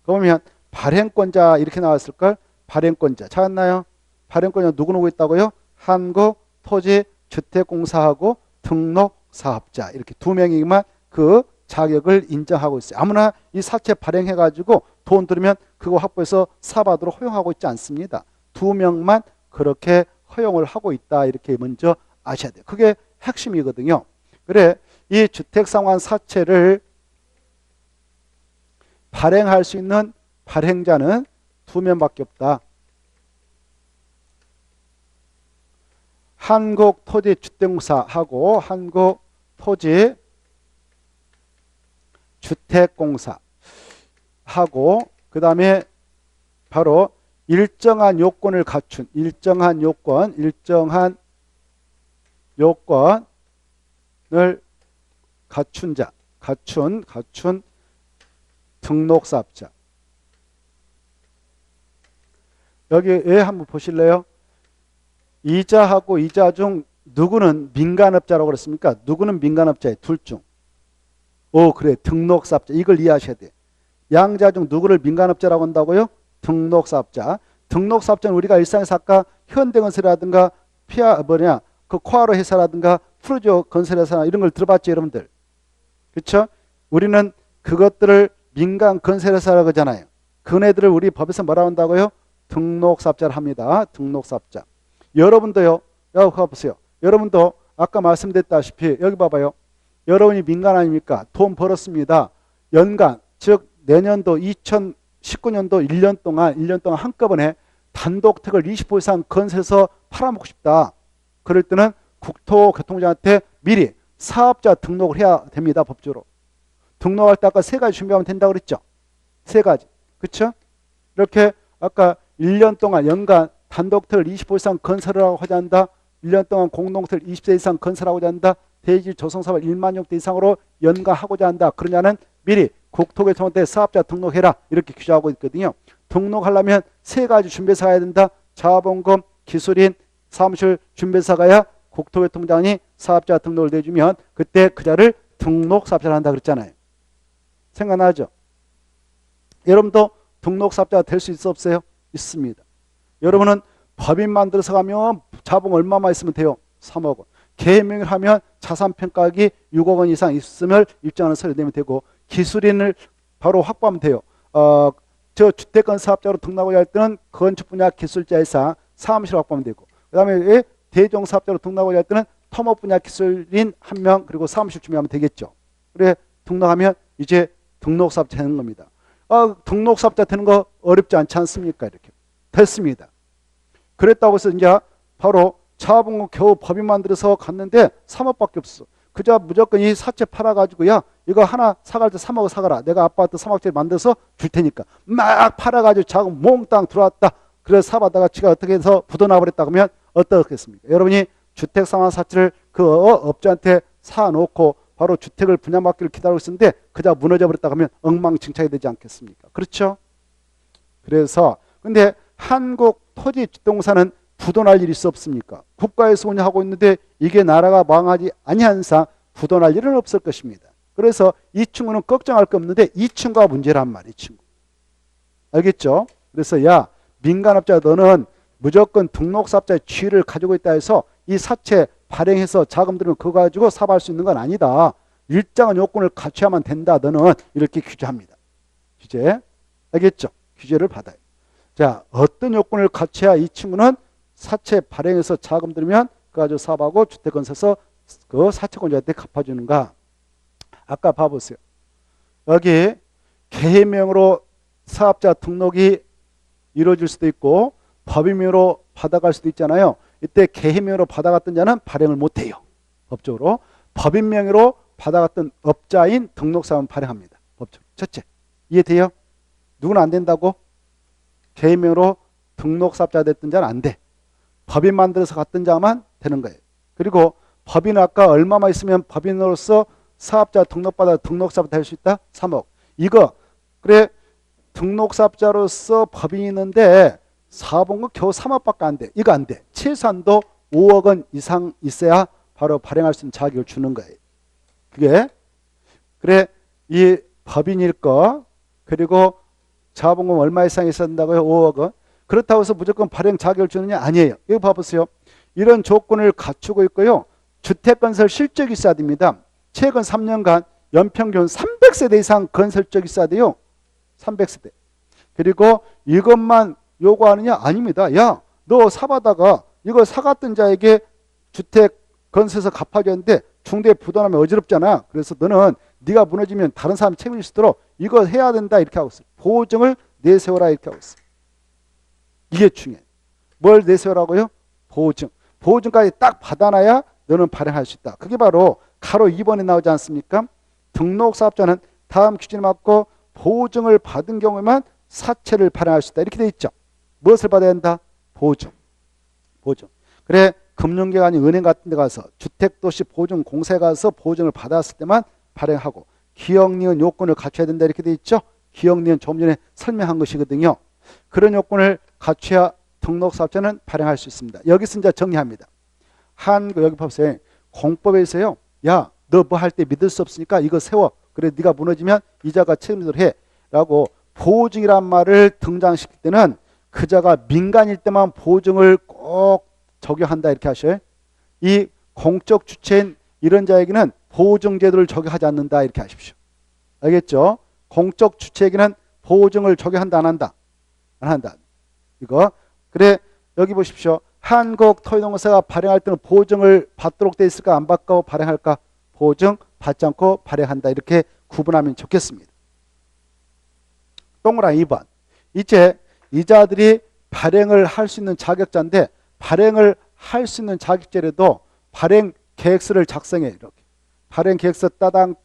그러면 발행권자 이렇게 나왔을걸? 발행권자 찾았나요? 발행권자 누구 있다고요? 한국토지주택공사하고 등록사업자 이렇게 2명이만 그 자격을 인정하고 있어요. 아무나 이 사채 발행해가지고 돈 들으면 그거 확보해서 사업하도록 허용하고 있지 않습니다. 2명만 그렇게 허용을 하고 있다 이렇게 먼저 아셔야 돼요. 그게 핵심이거든요. 그래 이 주택상환 사채를 발행할 수 있는 발행자는 2명밖에 없다. 한국토지주택공사하고 한국토지주택공사하고 그 다음에 바로 일정한 요건을 갖춘 일정한 요건을 갖춘 자 갖춘 등록사업자 여기 왜 한번 보실래요? 이자하고 이자 중 누구는 민간업자라고 그랬습니까? 누구는 민간업자예요? 둘 중. 그래 등록사업자 이걸 이해하셔야 돼. 양자 중 누구를 민간업자라고 한다고요? 등록사업자. 등록사업자는 우리가 일상에서 아까 현대건설이라든가 그 코아로 회사라든가 프로조 건설회사 이런 걸 들어봤죠, 여러분들. 그렇죠? 우리는 그것들을 민간 건설회사라고 하잖아요. 그네들을 우리 법에서 뭐라고 한다고요? 등록사업자를 합니다. 등록사업자. 여러분도요. 여기 보세요. 여러분도 아까 말씀드렸다시피 여기 봐봐요. 여러분이 민간 아닙니까? 돈 벌었습니다. 연간 즉 내년도 2019년도 1년 동안 한꺼번에 단독택을 20% 이상 건설해서 팔아먹고 싶다. 그럴 때는 국토교통부장한테 미리 사업자 등록을 해야 됩니다. 법적으로. 등록할 때 아까 세 가지 준비하면 된다고 그랬죠. 세 가지. 그렇죠? 이렇게 아까 1년 동안 연간 단독택을 20% 이상 건설하고 하자 한다. 1년 동안 공동택을 20세 이상 건설하고자 한다. 대지 조성사업을 1만 용대 이상으로 연간 하고자 한다. 그러냐는 미리 국토교통부한테 사업자 등록해라. 이렇게 규정하고 있거든요. 등록하려면 세 가지 준비사가 해야 된다. 자본금, 기술인, 사무실 준비사가야 국토교통부장이 사업자 등록을 내주면 그때 그 자를 등록사업자를 한다 그랬잖아요. 생각나죠? 여러분도 등록사업자가 될 수 있어 없어요? 있습니다. 여러분은 법인 만들어서 가면 자본 얼마만 있으면 돼요? 3억 원. 개명을 하면 자산평가액이 6억 원 이상 있으면 입장하는 서류 내면 되고 기술인을 바로 확보하면 돼요. 저 주택건 사업자로 등록을 할 때는 건축 분야 기술자이사 사무실 확보하면 되고 그 다음에 대종 사업자로 등록을 할 때는 토목 분야 기술인 1명 그리고 사무실 준비하면 되겠죠. 그래 등록하면 이제 등록사업자 되는 겁니다. 등록사업자 되는 거 어렵지 않지 않습니까? 이렇게 됐습니다. 그랬다고 해서 이제 바로 자본금 겨우 법인 만들어서 갔는데 3억밖에 없어. 그저 무조건 이 사채 팔아가지고 야 이거 하나 사갈 때 3억 사가라. 내가 아파트 3억짜리 만들어서 줄 테니까. 막 팔아가지고 자금 몽땅 들어왔다. 그래서 사받다가 지가 어떻게 해서 부도나버렸다 그러면 어떻겠습니까? 여러분이 주택 상환 사채를 그 업자한테 사놓고 바로 주택을 분양받기를 기다리고 있었는데 그저 무너져 버렸다 그러면 엉망진창이 되지 않겠습니까? 그렇죠? 그래서 근데 한국토지주택공사는 부도날 일이 있어 없습니까? 국가에서 운영하고 있는데 이게 나라가 망하지 아니한 상 부도날 일은 없을 것입니다. 그래서 이 친구는 걱정할 거 없는데 이 친구가 문제란 말이야. 이 친구. 알겠죠? 그래서 야 민간업자 너는 무조건 등록사업자의 지위를 가지고 있다 해서 이 사채 발행해서 자금 들으면 그거 가지고 사업할 수 있는 건 아니다. 일정한 요건을 갖춰야만 된다. 너는 이렇게 규제합니다. 규제. 알겠죠? 규제를 받아요. 자, 어떤 요건을 갖춰야 이 친구는 사채 발행해서 자금 들으면 그거 가지고 사업하고 주택건 사서 그 사채권자한테 갚아주는가? 아까 봐보세요. 여기 개명으로 사업자 등록이 이루어질 수도 있고 법인명으로 받아갈 수도 있잖아요. 이때 개명으로 받아갔던 자는 발행을 못해요. 법적으로. 법인명으로 받아갔던 업자인 등록사업은 발행합니다. 법적으로. 첫째. 이해돼요? 누구는 안 된다고? 개명으로 등록사업자 됐던 자는 안 돼. 법인 만들어서 갔던 자만 되는 거예요. 그리고 법인 아까 얼마만 있으면 법인으로서 사업자 등록받아 등록사업자 될 수 있다? 3억. 이거 그래 등록사업자로서 법인이 있는데 사본금 겨우 3억밖에 안 돼. 이거 안 돼. 최소한도 5억 원 이상 있어야 바로 발행할 수 있는 자격을 주는 거예요. 그게 그래 이 법인일 거 그리고 자본금 얼마 이상 있어야 된다고요? 5억 원. 그렇다고 해서 무조건 발행 자격을 주느냐? 아니에요. 이거 봐보세요. 이런 조건을 갖추고 있고요. 주택건설 실적이 있어야 됩니다. 최근 3년간 연평균 300세대 이상 건설적이 있어야 돼요. 300세대. 그리고 이것만 요구하느냐? 아닙니다. 야, 너 사바다가 이거 사갔던 자에게 주택 건설해서 갚아줬는데 중도에 부도나면 어지럽잖아. 그래서 너는 네가 무너지면 다른 사람 책임질 수 있도록 이거 해야 된다 이렇게 하고 있어. 보증을 내세워라 이렇게 하고 있어. 이게 중요해. 뭘 내세우라고요? 보증. 보증까지 딱 받아놔야 너는 발행할 수 있다. 그게 바로 가로 2번에 나오지 않습니까? 등록사업자는 다음 규정에 맞고 보증을 받은 경우에만 사채를 발행할 수 있다. 이렇게 돼 있죠. 무엇을 받아야 한다? 보증. 보증. 그래 금융기관이 은행 같은 데 가서 주택도시보증공사에 가서 보증을 받았을 때만 발행하고 기억, 니은 요건을 갖춰야 된다. 이렇게 돼 있죠. 기억, 니은 좀 전에 설명한 것이거든요. 그런 요건을 갖춰야 등록사업자는 발행할 수 있습니다. 여기서 이제 정리합니다. 여기 보세요. 공법에서요. 야, 너 뭐 할 때 믿을 수 없으니까 이거 세워. 그래 네가 무너지면 이자가 책임지도록 해. 라고 보증이란 말을 등장시킬 때는 그자가 민간일 때만 보증을 꼭 적용한다 이렇게 하셔요. 이 공적 주체인 이런 자에게는 보증제도를 적용하지 않는다 이렇게 하십시오. 알겠죠? 공적 주체에게는 보증을 적용한다 안 한다? 안 한다. 이거. 그래 여기 보십시오. 한국토지동사가 발행할 때는 보증을 받도록 돼 있을까 안 받고 발행할까? 보증 받지 않고 발행한다. 이렇게 구분하면 좋겠습니다. 동그라미 2번. 이제 이자들이 발행을 할 수 있는 자격자인데 발행을 할 수 있는 자격자라도 발행 계획서를 작성해. 이렇게. 발행 계획서 따당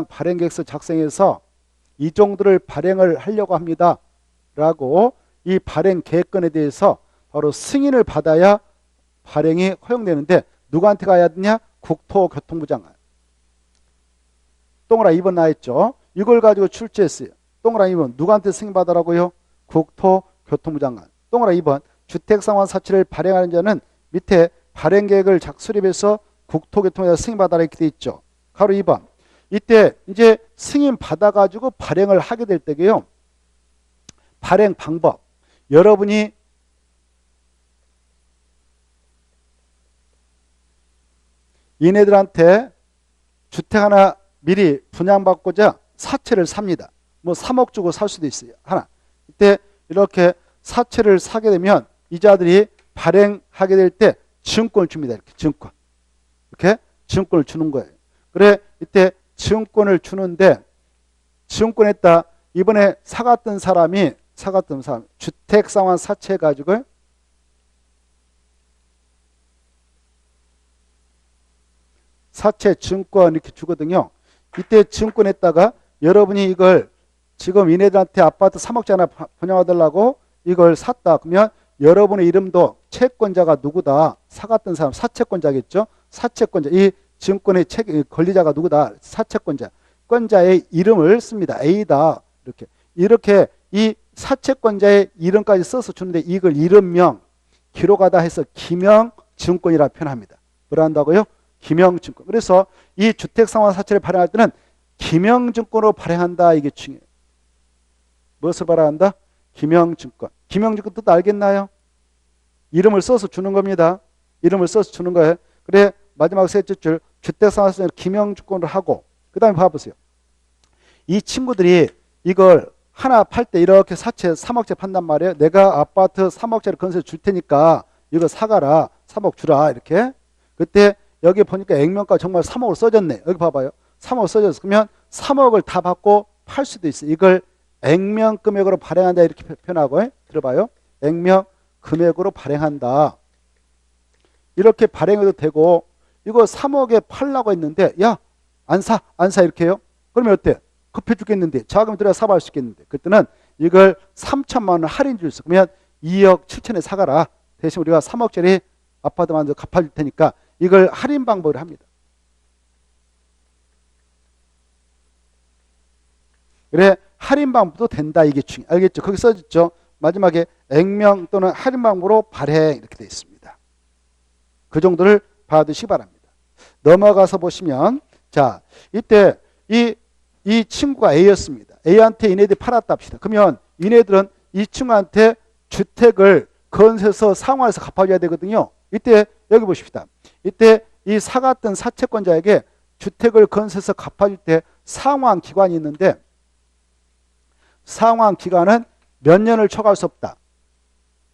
발행 계획서 작성해서 이 정도를 발행을 하려고 합니다. 라고 이 발행 계획건에 대해서 바로 승인을 받아야 발행이 허용되는데 누구한테 가야 되냐? 국토교통부 장관. 동그라미 2번 나왔죠. 이걸 가지고 출제했어요. 동그라미 2번 누구한테 승인받으라고요? 국토교통부 장관. 동그라미 2번 주택상환 사채를 발행하는 자는 밑에 발행계획을 수립해서 국토교통부에서 승인받아라 이렇게 돼 있죠. 가로 2번. 이때 이제 승인받아가지고 발행을 하게 될 때게요. 발행 방법. 여러분이 얘네들한테 주택 하나 미리 분양받고자 사채를 삽니다. 뭐 3억 주고 살 수도 있어요. 하나. 이때 이렇게 사채를 사게 되면 이자들이 발행하게 될 때 증권을 줍니다. 이렇게 증권. 이렇게 증권을 주는 거예요. 그래 이때 증권을 주는데 증권에다 이번에 사갔던 사람 주택상환 사채 가지고 사채 증권 이렇게 주거든요. 이때 증권에다가 여러분이 이걸 지금 얘네들한테 아파트 3억짜리 분양하달라고 이걸 샀다. 그러면 여러분의 이름도 채권자가 누구다. 사갔던 사람 사채권자겠죠. 사채권자. 이 증권의 권리자가 누구다. 사채권자. 권자의 이름을 씁니다. A다. 이렇게 이 사채권자의 이름까지 써서 주는데 이걸 이름명 기록하다 해서 기명증권이라 표현합니다. 뭐라 한다고요? 기명증권. 그래서 이 주택상환 사채를 발행할 때는 기명증권으로 발행한다. 이게 중요해요. 무엇을 발행한다? 기명증권. 기명증권 뜻 알겠나요? 이름을 써서 주는 겁니다. 이름을 써서 주는 거예요. 그래 마지막 셋째 줄 주택상환 사채를 기명증권으로 하고 그 다음에 봐보세요. 이 친구들이 이걸 하나 팔 때 이렇게 사채 3억짜리 판단 말이에요. 내가 아파트 3억짜리 건설 줄 테니까 이거 사가라. 3억 주라. 이렇게. 그때 여기 보니까 액면가 정말 3억을 써졌네. 여기 봐봐요. 3억 써졌어. 그러면 3억을 다 받고 팔 수도 있어요. 이걸 액면 금액으로 발행한다. 이렇게 표현하고 들어봐요. 액면 금액으로 발행한다. 이렇게 발행해도 되고 이거 3억에 팔라고 했는데 야 안 사 이렇게 해요. 그러면 어때? 급해 죽겠는데 자금 들여 사볼 수 있겠는데 그때는 이걸 3천만 원 할인 줄 수. 그러면 2억 7천에 사가라. 대신 우리가 3억짜리 아파트 만들어 갚아줄 테니까 이걸 할인 방법을 합니다. 그래 할인 방법도 된다. 이게 중요해. 알겠죠? 거기 써졌죠. 마지막에 액면 또는 할인 방법으로 발행 이렇게 되어 있습니다. 그 정도를 봐두시기 바랍니다. 넘어가서 보시면 자 이때 이 친구가 A였습니다. A한테 이네들이 팔았다 합시다. 그러면 이네들은 이 친구한테 주택을 건설해서 상환해서 갚아줘야 되거든요. 이때 여기 보십시다. 이때 이 사갔던 사채권자에게 주택을 건설해서 갚아줄 때 상환기간이 있는데 상환기간은 몇 년을 초과할 수 없다.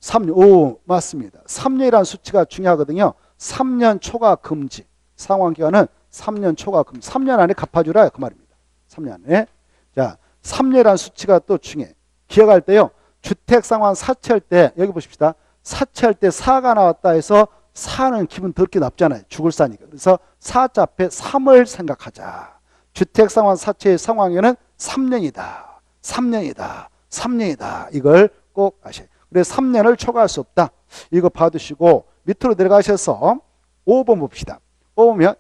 3년. 오 맞습니다. 3년이라는 수치가 중요하거든요. 3년 초과 금지. 상환기간은 3년 초과 금지. 3년 안에 갚아주라 그 말입니다. 3년 안에. 자, 3년이라는 수치가 또 중요해. 기억할 때요. 주택상환 사채할 때 여기 보십시다. 사채할 때 사가 나왔다 해서 사는 기분 더럽게 나쁘잖아요. 죽을 사니까. 그래서 사자 앞에 3을 생각하자. 주택상환 사채의 상환기간은 3년이다. 3년이다. 이걸 꼭 아셔야 돼요. 그래서 3년을 초과할 수 없다. 이거 봐두시고 밑으로 내려가셔서 5번 봅시다. 5번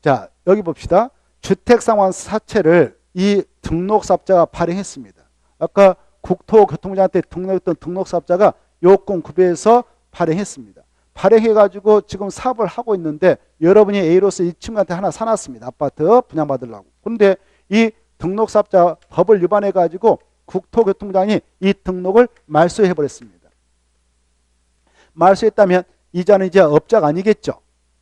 자 여기 봅시다. 주택상환 사채를 이 등록사업자가 발행했습니다. 아까 국토교통부장한테 등록했던 등록사업자가 요건 구비해서 발행했습니다. 발행해가지고 지금 사업을 하고 있는데 여러분이 A로서 이 친구한테 하나 사놨습니다. 아파트 분양받으려고. 그런데 이 등록사업자 법을 위반해 가지고 국토교통부장이 이 등록을 말소해 버렸습니다. 말소했다면 이자는 이제 업자가 아니겠죠.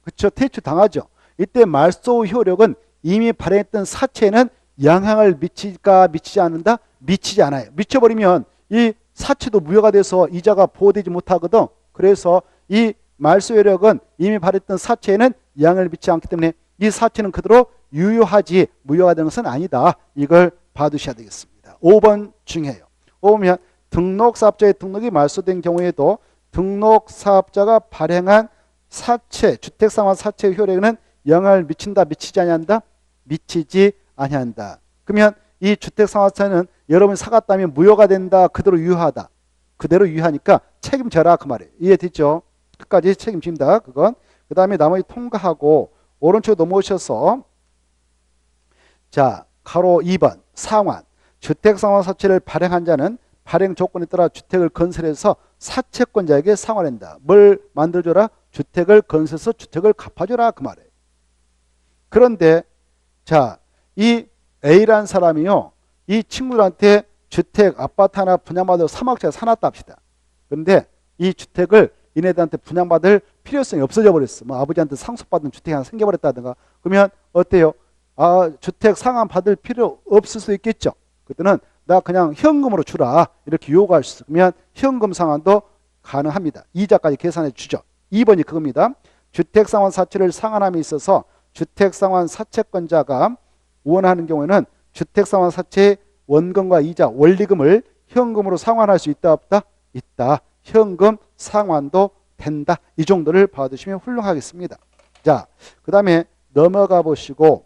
그렇죠? 퇴출 당하죠. 이때 말소 효력은 이미 발행했던 사채에는 영향을 미칠까 미치지 않는다? 미치지 않아요. 미쳐버리면 이 사채도 무효가 돼서 이자가 보호되지 못하거든. 그래서 이 말소 효력은 이미 발행했던 사채에는 영향을 미치지 않기 때문에 이 사채는 그대로 유효하지 무효가 되는 것은 아니다. 이걸 봐두셔야 되겠습니다. 5번 중요해요. 5번 등록사업자의 등록이 말소된 경우에도 등록사업자가 발행한 사채, 주택상환 사채 효력에는 영향을 미친다, 미치지 아니한다? 미치지 아니한다. 그러면 이 주택상환사는 여러분이 사갔다면 무효가 된다, 그대로 유효하다. 그대로 유효하니까 책임져라 그 말이에요. 이해됐죠? 끝까지 책임진다 그건. 그 다음에 나머지 통과하고 오른쪽 넘어오셔서 자 가로 2번 상환. 주택상환 사채를 발행한 자는 발행 조건에 따라 주택을 건설해서 사채권자에게 상환한다. 뭘 만들어줘라? 주택을 건설해서 주택을 갚아줘라 그 말이에요. 그런데 자, 이 A라는 사람이요, 이 친구들한테 주택 아파트 하나 분양받아 3억짜리 사놨다 합시다. 그런데 이 주택을 얘네들한테 분양받을 필요성이 없어져 버렸어. 뭐 아버지한테 상속받은 주택이 하나 생겨버렸다든가. 그러면 어때요? 아, 주택 상환 받을 필요 없을 수 있겠죠. 그때는 나 그냥 현금으로 주라 이렇게 요구할 수 있어. 그러면 현금 상환도 가능합니다. 이자까지 계산해 주죠. 2번이 그겁니다. 주택상환 사채를 상환함에 있어서 주택상환 사채권자가 원하는 경우에는 주택상환 사채의 원금과 이자, 원리금을 현금으로 상환할 수 있다 없다? 있다. 현금 상환도 된다. 이 정도를 봐두시면 훌륭하겠습니다. 자, 그 다음에 넘어가 보시고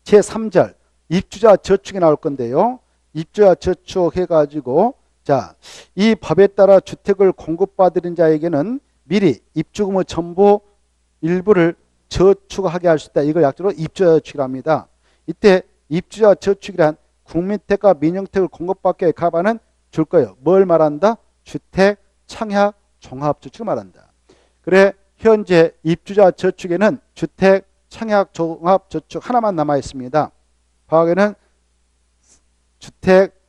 제3절 입주자 저축이 나올 건데요. 입주자 저축 해가지고 자, 이 법에 따라 주택을 공급받은 자에게는 미리 입주금의 전부 일부를 저축하게 할 수 있다. 이걸 약자로 입주자 저축이라 합니다. 이때 입주자 저축이란 국민택과 민영택을 공급받게 가반은 줄 거예요. 뭘 말한다? 주택 청약 종합저축을 말한다. 그래 현재 입주자 저축에는 주택 청약 종합저축 하나만 남아 있습니다. 과거에는 주택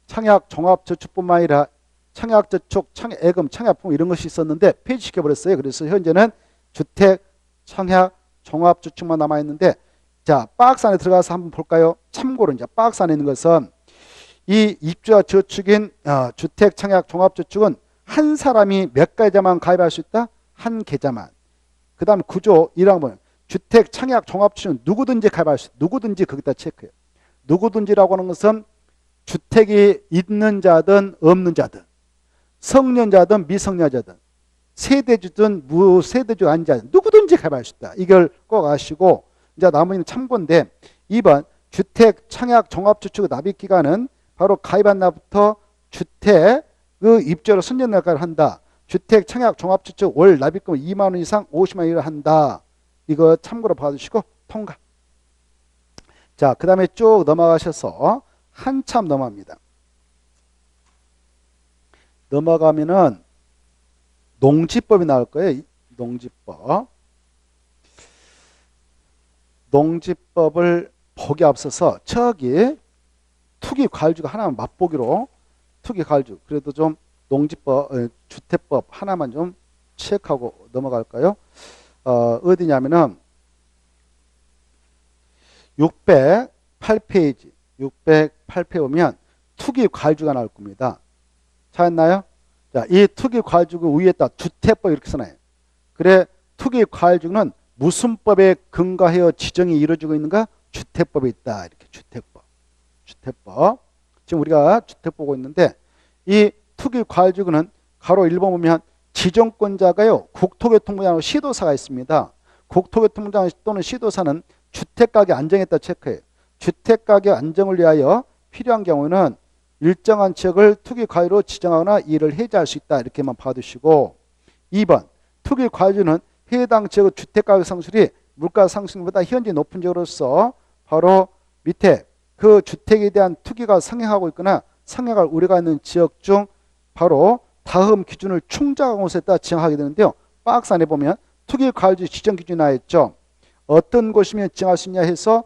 청약 종합저축뿐만 아니라 청약저축, 청약예금, 청약품 이런 것이 있었는데 폐지시켜버렸어요. 그래서 현재는 주택 청약 종합저축만 남아 있는데 자 박스 안에 들어가서 한번 볼까요? 참고로 이제 박스 안에 있는 것은 이 입주자 저축인 주택 청약 종합저축은 한 사람이 몇 계좌만 가입할 수 있다? 한 계좌만. 그 다음 구조 1항은 주택 청약 종합저축은 누구든지 가입할 수 있다. 누구든지 거기다 체크해요. 누구든지라고 하는 것은 주택이 있는 자든 없는 자든 성년자든 미성년자든 세대주든 무세대주 아닌 자든 누구든지 가입할 수 있다. 이걸 꼭 아시고 이제 나머지는 참고인데 2번 주택 청약 종합저축 납입기간은 바로 가입한 날부터 주택 그 입주로 선정날까지 한다. 주택 청약 종합저축 월 납입금 2만 원 이상 50만 원을 한다. 이거 참고로 봐주시고 통과. 자, 그 다음에 쭉 넘어가셔서 한참 넘어갑니다. 넘어가면은 농지법이 나올 거예요. 농지법. 농지법을 보기 앞서서 저기 투기과일주가 하나만 맛보기로 투기과일주 그래도 좀 농지법, 주택법 하나만 좀 체크하고 넘어갈까요? 어디냐면은 608페이지 608페이지 오면 투기과일주가 나올 겁니다. 찾았나요? 자, 이 투기과일주가 위에다 주택법 이렇게 써놔요. 그래 투기과일주는 무슨 법에 근거하여 지정이 이루어지고 있는가? 주택법에 있다. 이렇게 주택법. 주택법. 지금 우리가 주택 보고 있는데 이 투기과일주는 가로 1번 보면 지정권자가요. 국토교통부장하고 시도사가 있습니다. 국토교통부장 또는 시도사는 주택가격 안정했다 체크해요. 주택가격 안정을 위하여 필요한 경우는 일정한 지역을 투기과일로 지정하거나 이를 해제할 수 있다. 이렇게만 봐두시고 2번 투기과일주는 해당 지역의 주택가격 상승률이 물가 상승률보다 현재 높은 지역으로서 바로 밑에 그 주택에 대한 투기가 상행하고 있거나 상행할 우려가 있는 지역 중 바로 다음 기준을 충족한 곳에 따라 지정하게 되는데요. 박스 안에 보면 투기과일주 지정 기준이 나와 있죠. 어떤 곳이면 지정할 수 있냐 해서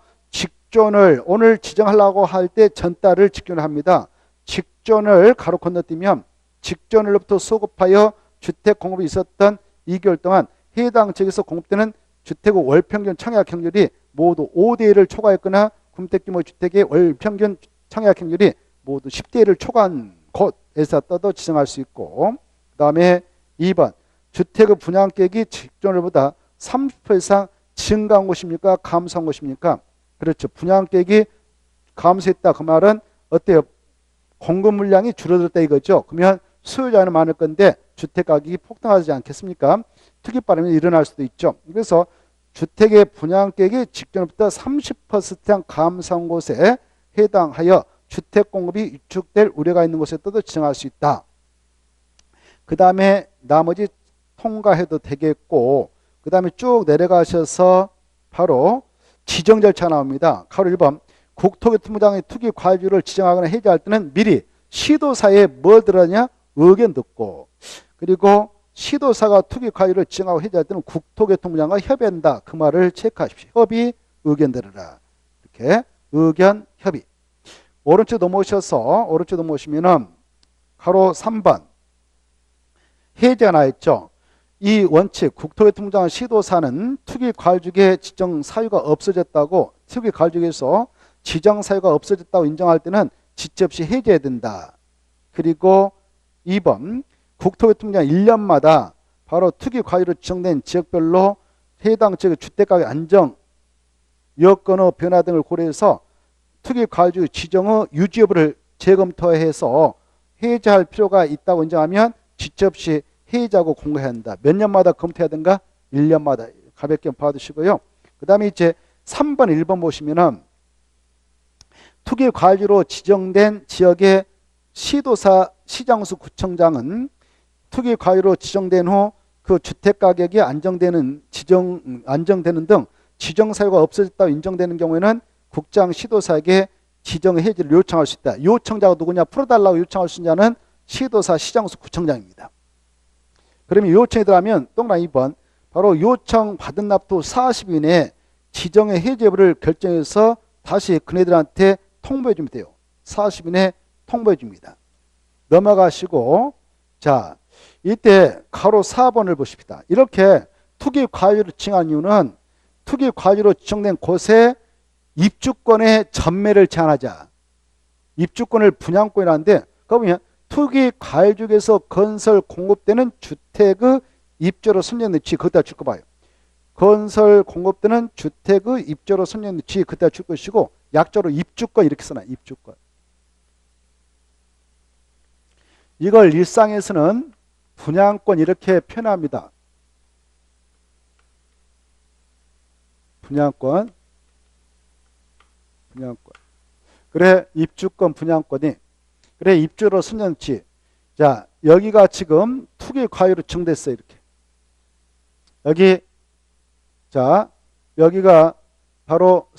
직존을 오늘 지정하려고 할 때 전달을 직존을 합니다. 직존을 가로 건너뛰면 직존으로부터 소급하여 주택 공급이 있었던 2개월 동안 해당 지역에서 공급되는 주택의 월평균 청약행률이 모두 5대 1을 초과했거나 공택규모 주택의 월평균 청약행률이 모두 10대 1을 초과한 곳에서 떠도 지정할 수 있고, 그 다음에 2번 주택의 분양가격이 직존을보다 30% 이상 증가한 곳입니까? 감소한 곳입니까? 그렇죠. 분양가격이 감소했다. 그 말은 어때요? 공급 물량이 줄어들었다 이거죠. 그러면 수요자는 많을 건데 주택 가격이 폭등하지 않겠습니까? 투기 바람이 일어날 수도 있죠. 그래서 주택의 분양가격이 직전부터 30% 이상 감소한 곳에 해당하여 주택 공급이 위축될 우려가 있는 곳에도 지정할 수 있다. 그 다음에 나머지 통과해도 되겠고, 그 다음에 쭉 내려가셔서 바로 지정 절차 나옵니다. 가로 1번 국토교통부장의 투기 과유를 지정하거나 해제할 때는 미리 시도사에 뭐 들어가냐? 의견 듣고, 그리고 시도사가 투기 과유를 지정하고 해제할 때는 국토교통부장과 협의한다. 그 말을 체크하십시오. 협의, 의견 들으라. 이렇게 의견, 협의. 오른쪽 넘어오시면은 가로 3번 해제가 나있죠. 이 원칙 국토교통부장과 시도사는 투기 과유주의 지정 사유가 없어졌다고, 투기 과유주의에서 지정 사유가 없어졌다고 인정할 때는 지체 없이 해제해야 된다. 그리고 2번 국토교통부장 1년마다 바로 투기 과유로 지정된 지역별로 해당 지역의 주택가격 안정 여건의 변화 등을 고려해서 투기 과유주 지정의 유지 여부를 재검토해서 해제할 필요가 있다고 인정하면 지체 없이 해제하고 공고해야 한다. 몇 년마다 검토해야 된가? 1년마다. 가볍게 봐두시고요. 그 다음에 이제 3번, 1번 보시면은 투기 과유로 지정된 지역의 시도사, 시장수, 구청장은 투기 과유로 지정된 후 그 주택 가격이 안정되는 등 지정 사유가 없어졌다고 인정되는 경우에는 국장, 시도사에게 지정 해지를 요청할 수 있다. 요청자가 누구냐? 풀어달라고 요청할 수 있는 자는 시도사, 시장수, 구청장입니다. 그러면 요청이 들어가면 동그라미 2번 바로 요청 받은 납도 40일 이내에 지정의 해제 여부를 결정해서 다시 그네들한테 통보해 주면 돼요. 40일 이내에 통보해 줍니다. 넘어가시고, 자, 이때 가로 4번을 보십시다. 이렇게 투기 과유를 지정한 이유는 투기 과유로 지정된 곳에 입주권의 전매를 제한하자. 입주권을 분양권이라는데, 그러면 투기 과유지역에서 건설 공급되는 주택의 입주로 선정된 취 그때 줄 거 봐요. 건설 공급되는 주택의 입주로 선정된 취 그때 줄 것이고, 약자로 입주권 이렇게 써놔요. 입주권. 이걸 일상에서는 분양권 이렇게 표현합니다. 분양권. 그래 입주권 분양권이 그래 입주로 선정치. 자, 여기가 지금 투기 과유로 지정됐어요. 이렇게. 여기, 자, 여기가 바로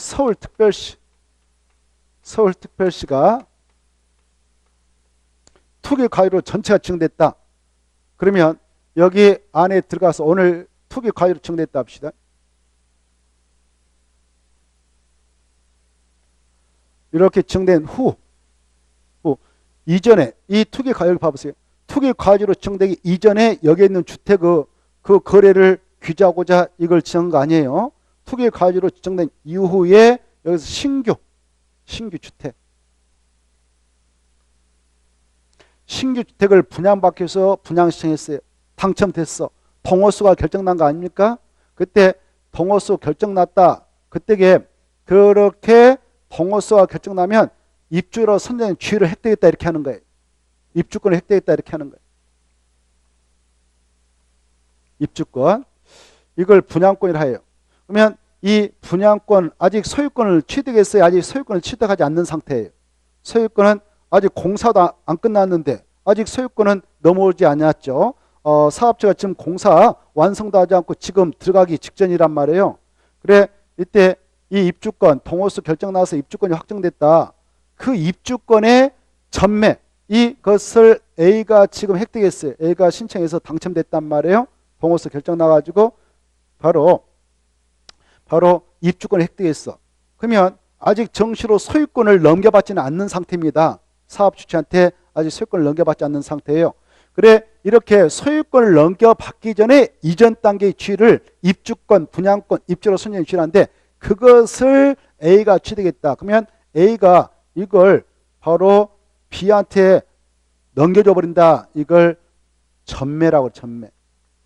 서울특별시가 투기 과유로 전체가 지정됐다. 그러면 여기 안에 들어가서 오늘 투기 과유로 지정됐다 합시다. 이렇게 지정된 후 이전에 이 투기 과유를 봐보세요. 투기 과유로 지정되기 이전에 여기에 있는 주택의 그 거래를 규제하고자 이걸 지정한 거 아니에요. 투기 과유로 지정된 이후에 여기서 신규 주택. 신규 주택을 분양받기 위해서 분양 신청했어요. 당첨됐어. 동호수가 결정난 거 아닙니까? 그때 동호수 결정났다. 그때게 그렇게 동호수가 결정나면 입주로 선정된 지위를 획득했다 이렇게 하는 거예요. 입주권을 획득했다 이렇게 하는 거예요. 입주권. 이걸 분양권이라 해요. 그러면 이 분양권 아직 소유권을 취득했어요. 아직 소유권을 취득하지 않는 상태예요. 소유권은 아직 공사도 안 끝났는데 아직 소유권은 넘어오지 않았죠. 사업자가 지금 공사 완성도 하지 않고 지금 들어가기 직전이란 말이에요. 그래 이때 이 입주권 동호수 결정 나와서 입주권이 확정됐다. 그 입주권의 전매 이것을 A가 지금 획득했어요. A가 신청해서 당첨됐단 말이에요. 동호수 결정 나가지고 바로 입주권을 획득했어. 그러면 아직 정시로 소유권을 넘겨받지는 않는 상태입니다. 사업 주체한테 아직 소유권을 넘겨받지 않는 상태예요. 그래 이렇게 소유권을 넘겨받기 전에 이전 단계의 지위를 입주권, 분양권, 입주로 선정의 지위라는데 그것을 A가 취득했다. 그러면 A가 이걸 바로 B한테 넘겨줘 버린다. 이걸 전매라고 전매.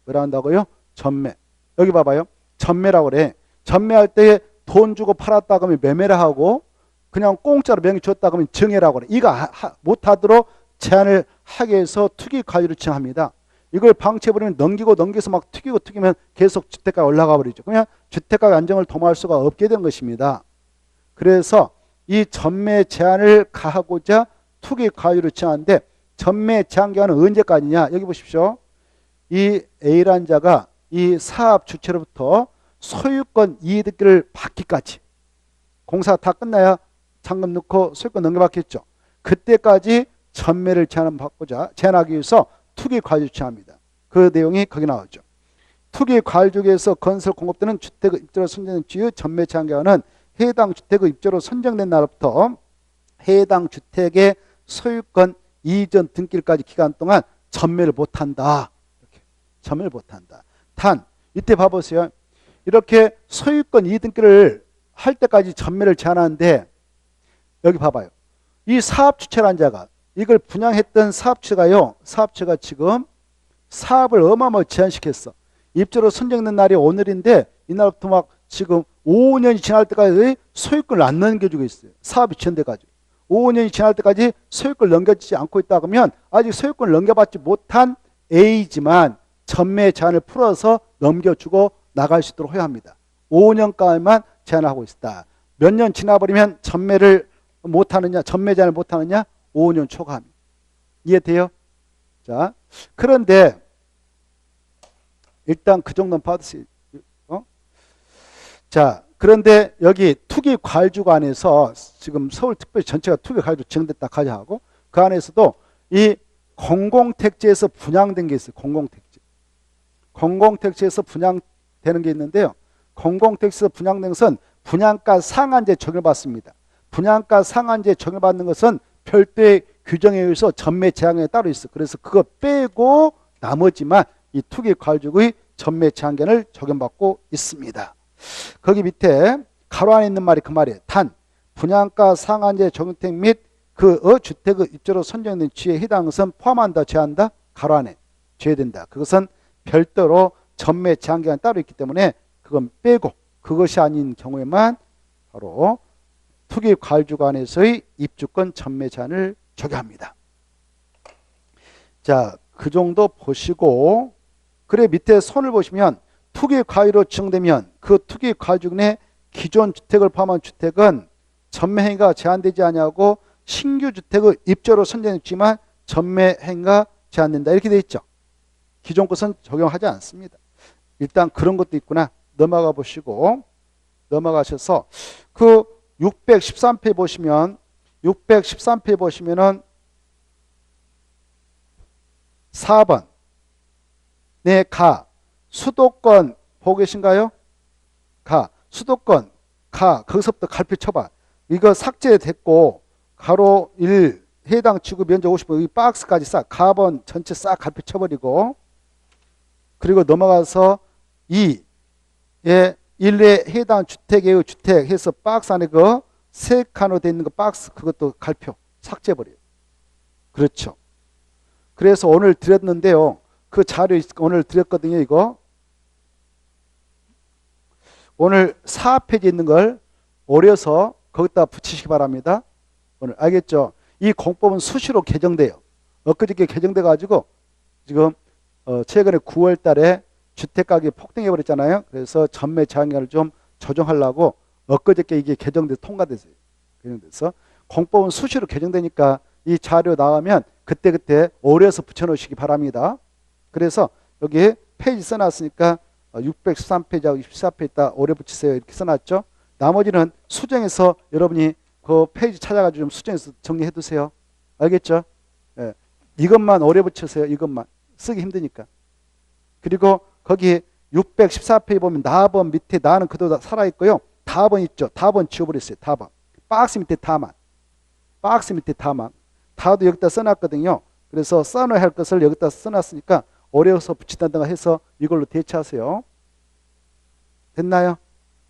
뭐라 한다고요? 전매. 여기 봐봐요. 전매라고 그래. 전매할 때 돈 주고 팔았다 그러면 매매를 하고 그냥 공짜로 명의 줬다 그러면 증여라고 그래. 이거 못하도록 제한을 하게 해서 투기 과유를 지정합니다. 이걸 방치해버리면 넘겨서 막 튀기면 계속 주택가가 올라가 버리죠. 그러면 주택가가 안정을 도모할 수가 없게 된 것입니다. 그래서 이 전매 제한을 가하고자 투기 과유를 지정하는데 전매 제한 기간은 언제까지냐? 여기 보십시오. 이 A라는 자가 이 사업 주체로부터 소유권 이익을 받기까지 공사가 다 끝나야 잔금 넣고 소유권 넘겨받겠죠. 그때까지 전매를 제한하기 위해서 투기 과유를 지정합니다. 그 내용이 거기 나오죠. 투기 과유에서 건설 공급되는 주택의 입주로 선정된 지의 전매 제한 기간은 해당 주택의 입주로 선정된 날부터 해당 주택의 소유권 이전 등기일까지 기간 동안 전매를 못한다. 이렇게 전매를 못한다. 단 이때 봐보세요. 이렇게 소유권 이등기를 할 때까지 전매를 제한하는데 여기 봐봐요. 이 사업주체라는 자가 이걸 분양했던 사업주체가요. 사업주체가 지금 사업을 어마어마하게 제한시켰어. 입주로 선정된 날이 오늘인데 이날부터 막 지금 5년이 지날 때까지 소유권을 안 넘겨주고 있어요. 사업이 지연돼가지고. 5년이 지날 때까지 소유권을 넘겨주지 않고 있다 그러면 아직 소유권을 넘겨받지 못한 A지만 전매 제한을 풀어서 넘겨주고 나갈 수 있도록 허용합니다. 5년간만 제한하고 있다. 몇 년 지나버리면 전매를 못하느냐, 전매 제한을 못하느냐? 5년 초과합니다. 이해돼요? 자, 그런데 일단 그 정도는 받으세요. 자, 그런데 여기 투기 과유주가 안에서 지금 서울특별시 전체가 투기 과유주 지정됐다 가자하고 그 안에서도 이 공공택지에서 분양된 게 있어요. 공공택지. 공공택지에서 분양되는 게 있는데요. 공공택지에서 분양된 것은 분양가 상한제 적용을 받습니다. 분양가 상한제 적용받는 것은 별도의 규정에 의해서 전매 제한이 따로 있어. 그래서 그거 빼고 나머지만 이 투기 과유주의 전매 제한권을 적용받고 있습니다. 거기 밑에 가로 안에 있는 말이 그 말이에요. 단 분양가 상한제 적용택 및 그 주택의 입주로 선정된 지에 해당하는 것은 포함한다, 제한한다? 가로 안에 제외된다. 그것은 별도로 전매 제한기간이 따로 있기 때문에 그건 빼고 그것이 아닌 경우에만 바로 투기 과유주간에서의 입주권 전매 제한을 적용합니다. 자, 그 정도 보시고 그래 밑에 손을 보시면 투기 과유로 지정되면 그 투기 과유주 내 기존 주택을 포함한 주택은 전매 행위가 제한되지 아니하고 신규 주택의 입주로 선정했지만 전매 행위가 제한된다. 이렇게 되어 있죠. 기존 것은 적용하지 않습니다. 일단 그런 것도 있구나. 넘어가 보시고 넘어가셔서 그 613페이지 보시면 613페이지 보시면은 4번 네, 가 수도권 보고 계신가요? 가 수도권 가 거기서부터 갈피 쳐봐. 이거 삭제됐고 가로 1 해당 지구 면적 50번 이 박스까지 싹 가번 전체 싹 갈피 쳐버리고 그리고 넘어가서 2에 1에 해당 주택의 주택 해서 박스 안에 그 세 칸으로 되어 있는 거 박스 그것도 갈표 삭제해버려요. 그렇죠. 그래서 오늘 드렸는데요. 그 자료 오늘 드렸거든요. 이거 오늘 4페이지에 있는 걸 오려서 거기다 붙이시기 바랍니다. 오늘 알겠죠? 이 공법은 수시로 개정돼요. 엊그저께 개정돼 가지고 지금 최근에 9월 달에 주택가격이 폭등해 버렸잖아요. 그래서 전매 제한기간을 좀 조정하려고 엊그저께 이게 개정돼서 통과됐어요. 개정돼서 공법은 수시로 개정되니까 이 자료 나가면 그때그때 오려서 붙여놓으시기 바랍니다. 그래서 여기 페이지 써놨으니까 613페이지하고 64페이지에다 오려 붙이세요. 이렇게 써놨죠. 나머지는 수정해서 여러분이 그 페이지 찾아가지고 좀 수정해서 정리해 두세요. 알겠죠? 예. 이것만 오려 붙이세요. 이것만. 쓰기 힘드니까. 그리고 거기 614페이지 보면 나번 밑에 나는 그대로 살아있고요. 다번 있죠. 다번 지워버렸어요. 다번. 박스 밑에 다만. 박스 밑에 다만. 다도 여기다 써놨거든요. 그래서 써놔야 할 것을 여기다 써놨으니까 어려워서 붙인다든가 해서 이걸로 대체하세요. 됐나요?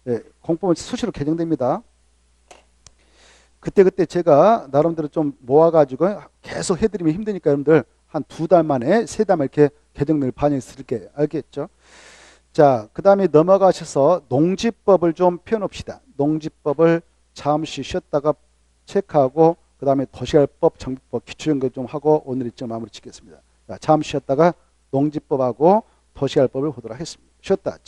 네, 공법은 수시로 개정됩니다. 그때 제가 나름대로 좀 모아가지고 계속 해드리면 힘드니까 여러분들 한 2달 만에 3달 만에 이렇게 개정을 반영했을게 알겠죠? 자, 그 다음에 넘어가셔서 농지법을 좀 펴놓읍시다. 농지법을 잠시 쉬었다가 체크하고 그 다음에 도시개발법, 정비법 기초연구 좀 하고 오늘 일정 마무리 짓겠습니다. 자, 잠시 쉬었다가 농지법하고 도시개발법을 보도록 하겠습니다. 쉬었다.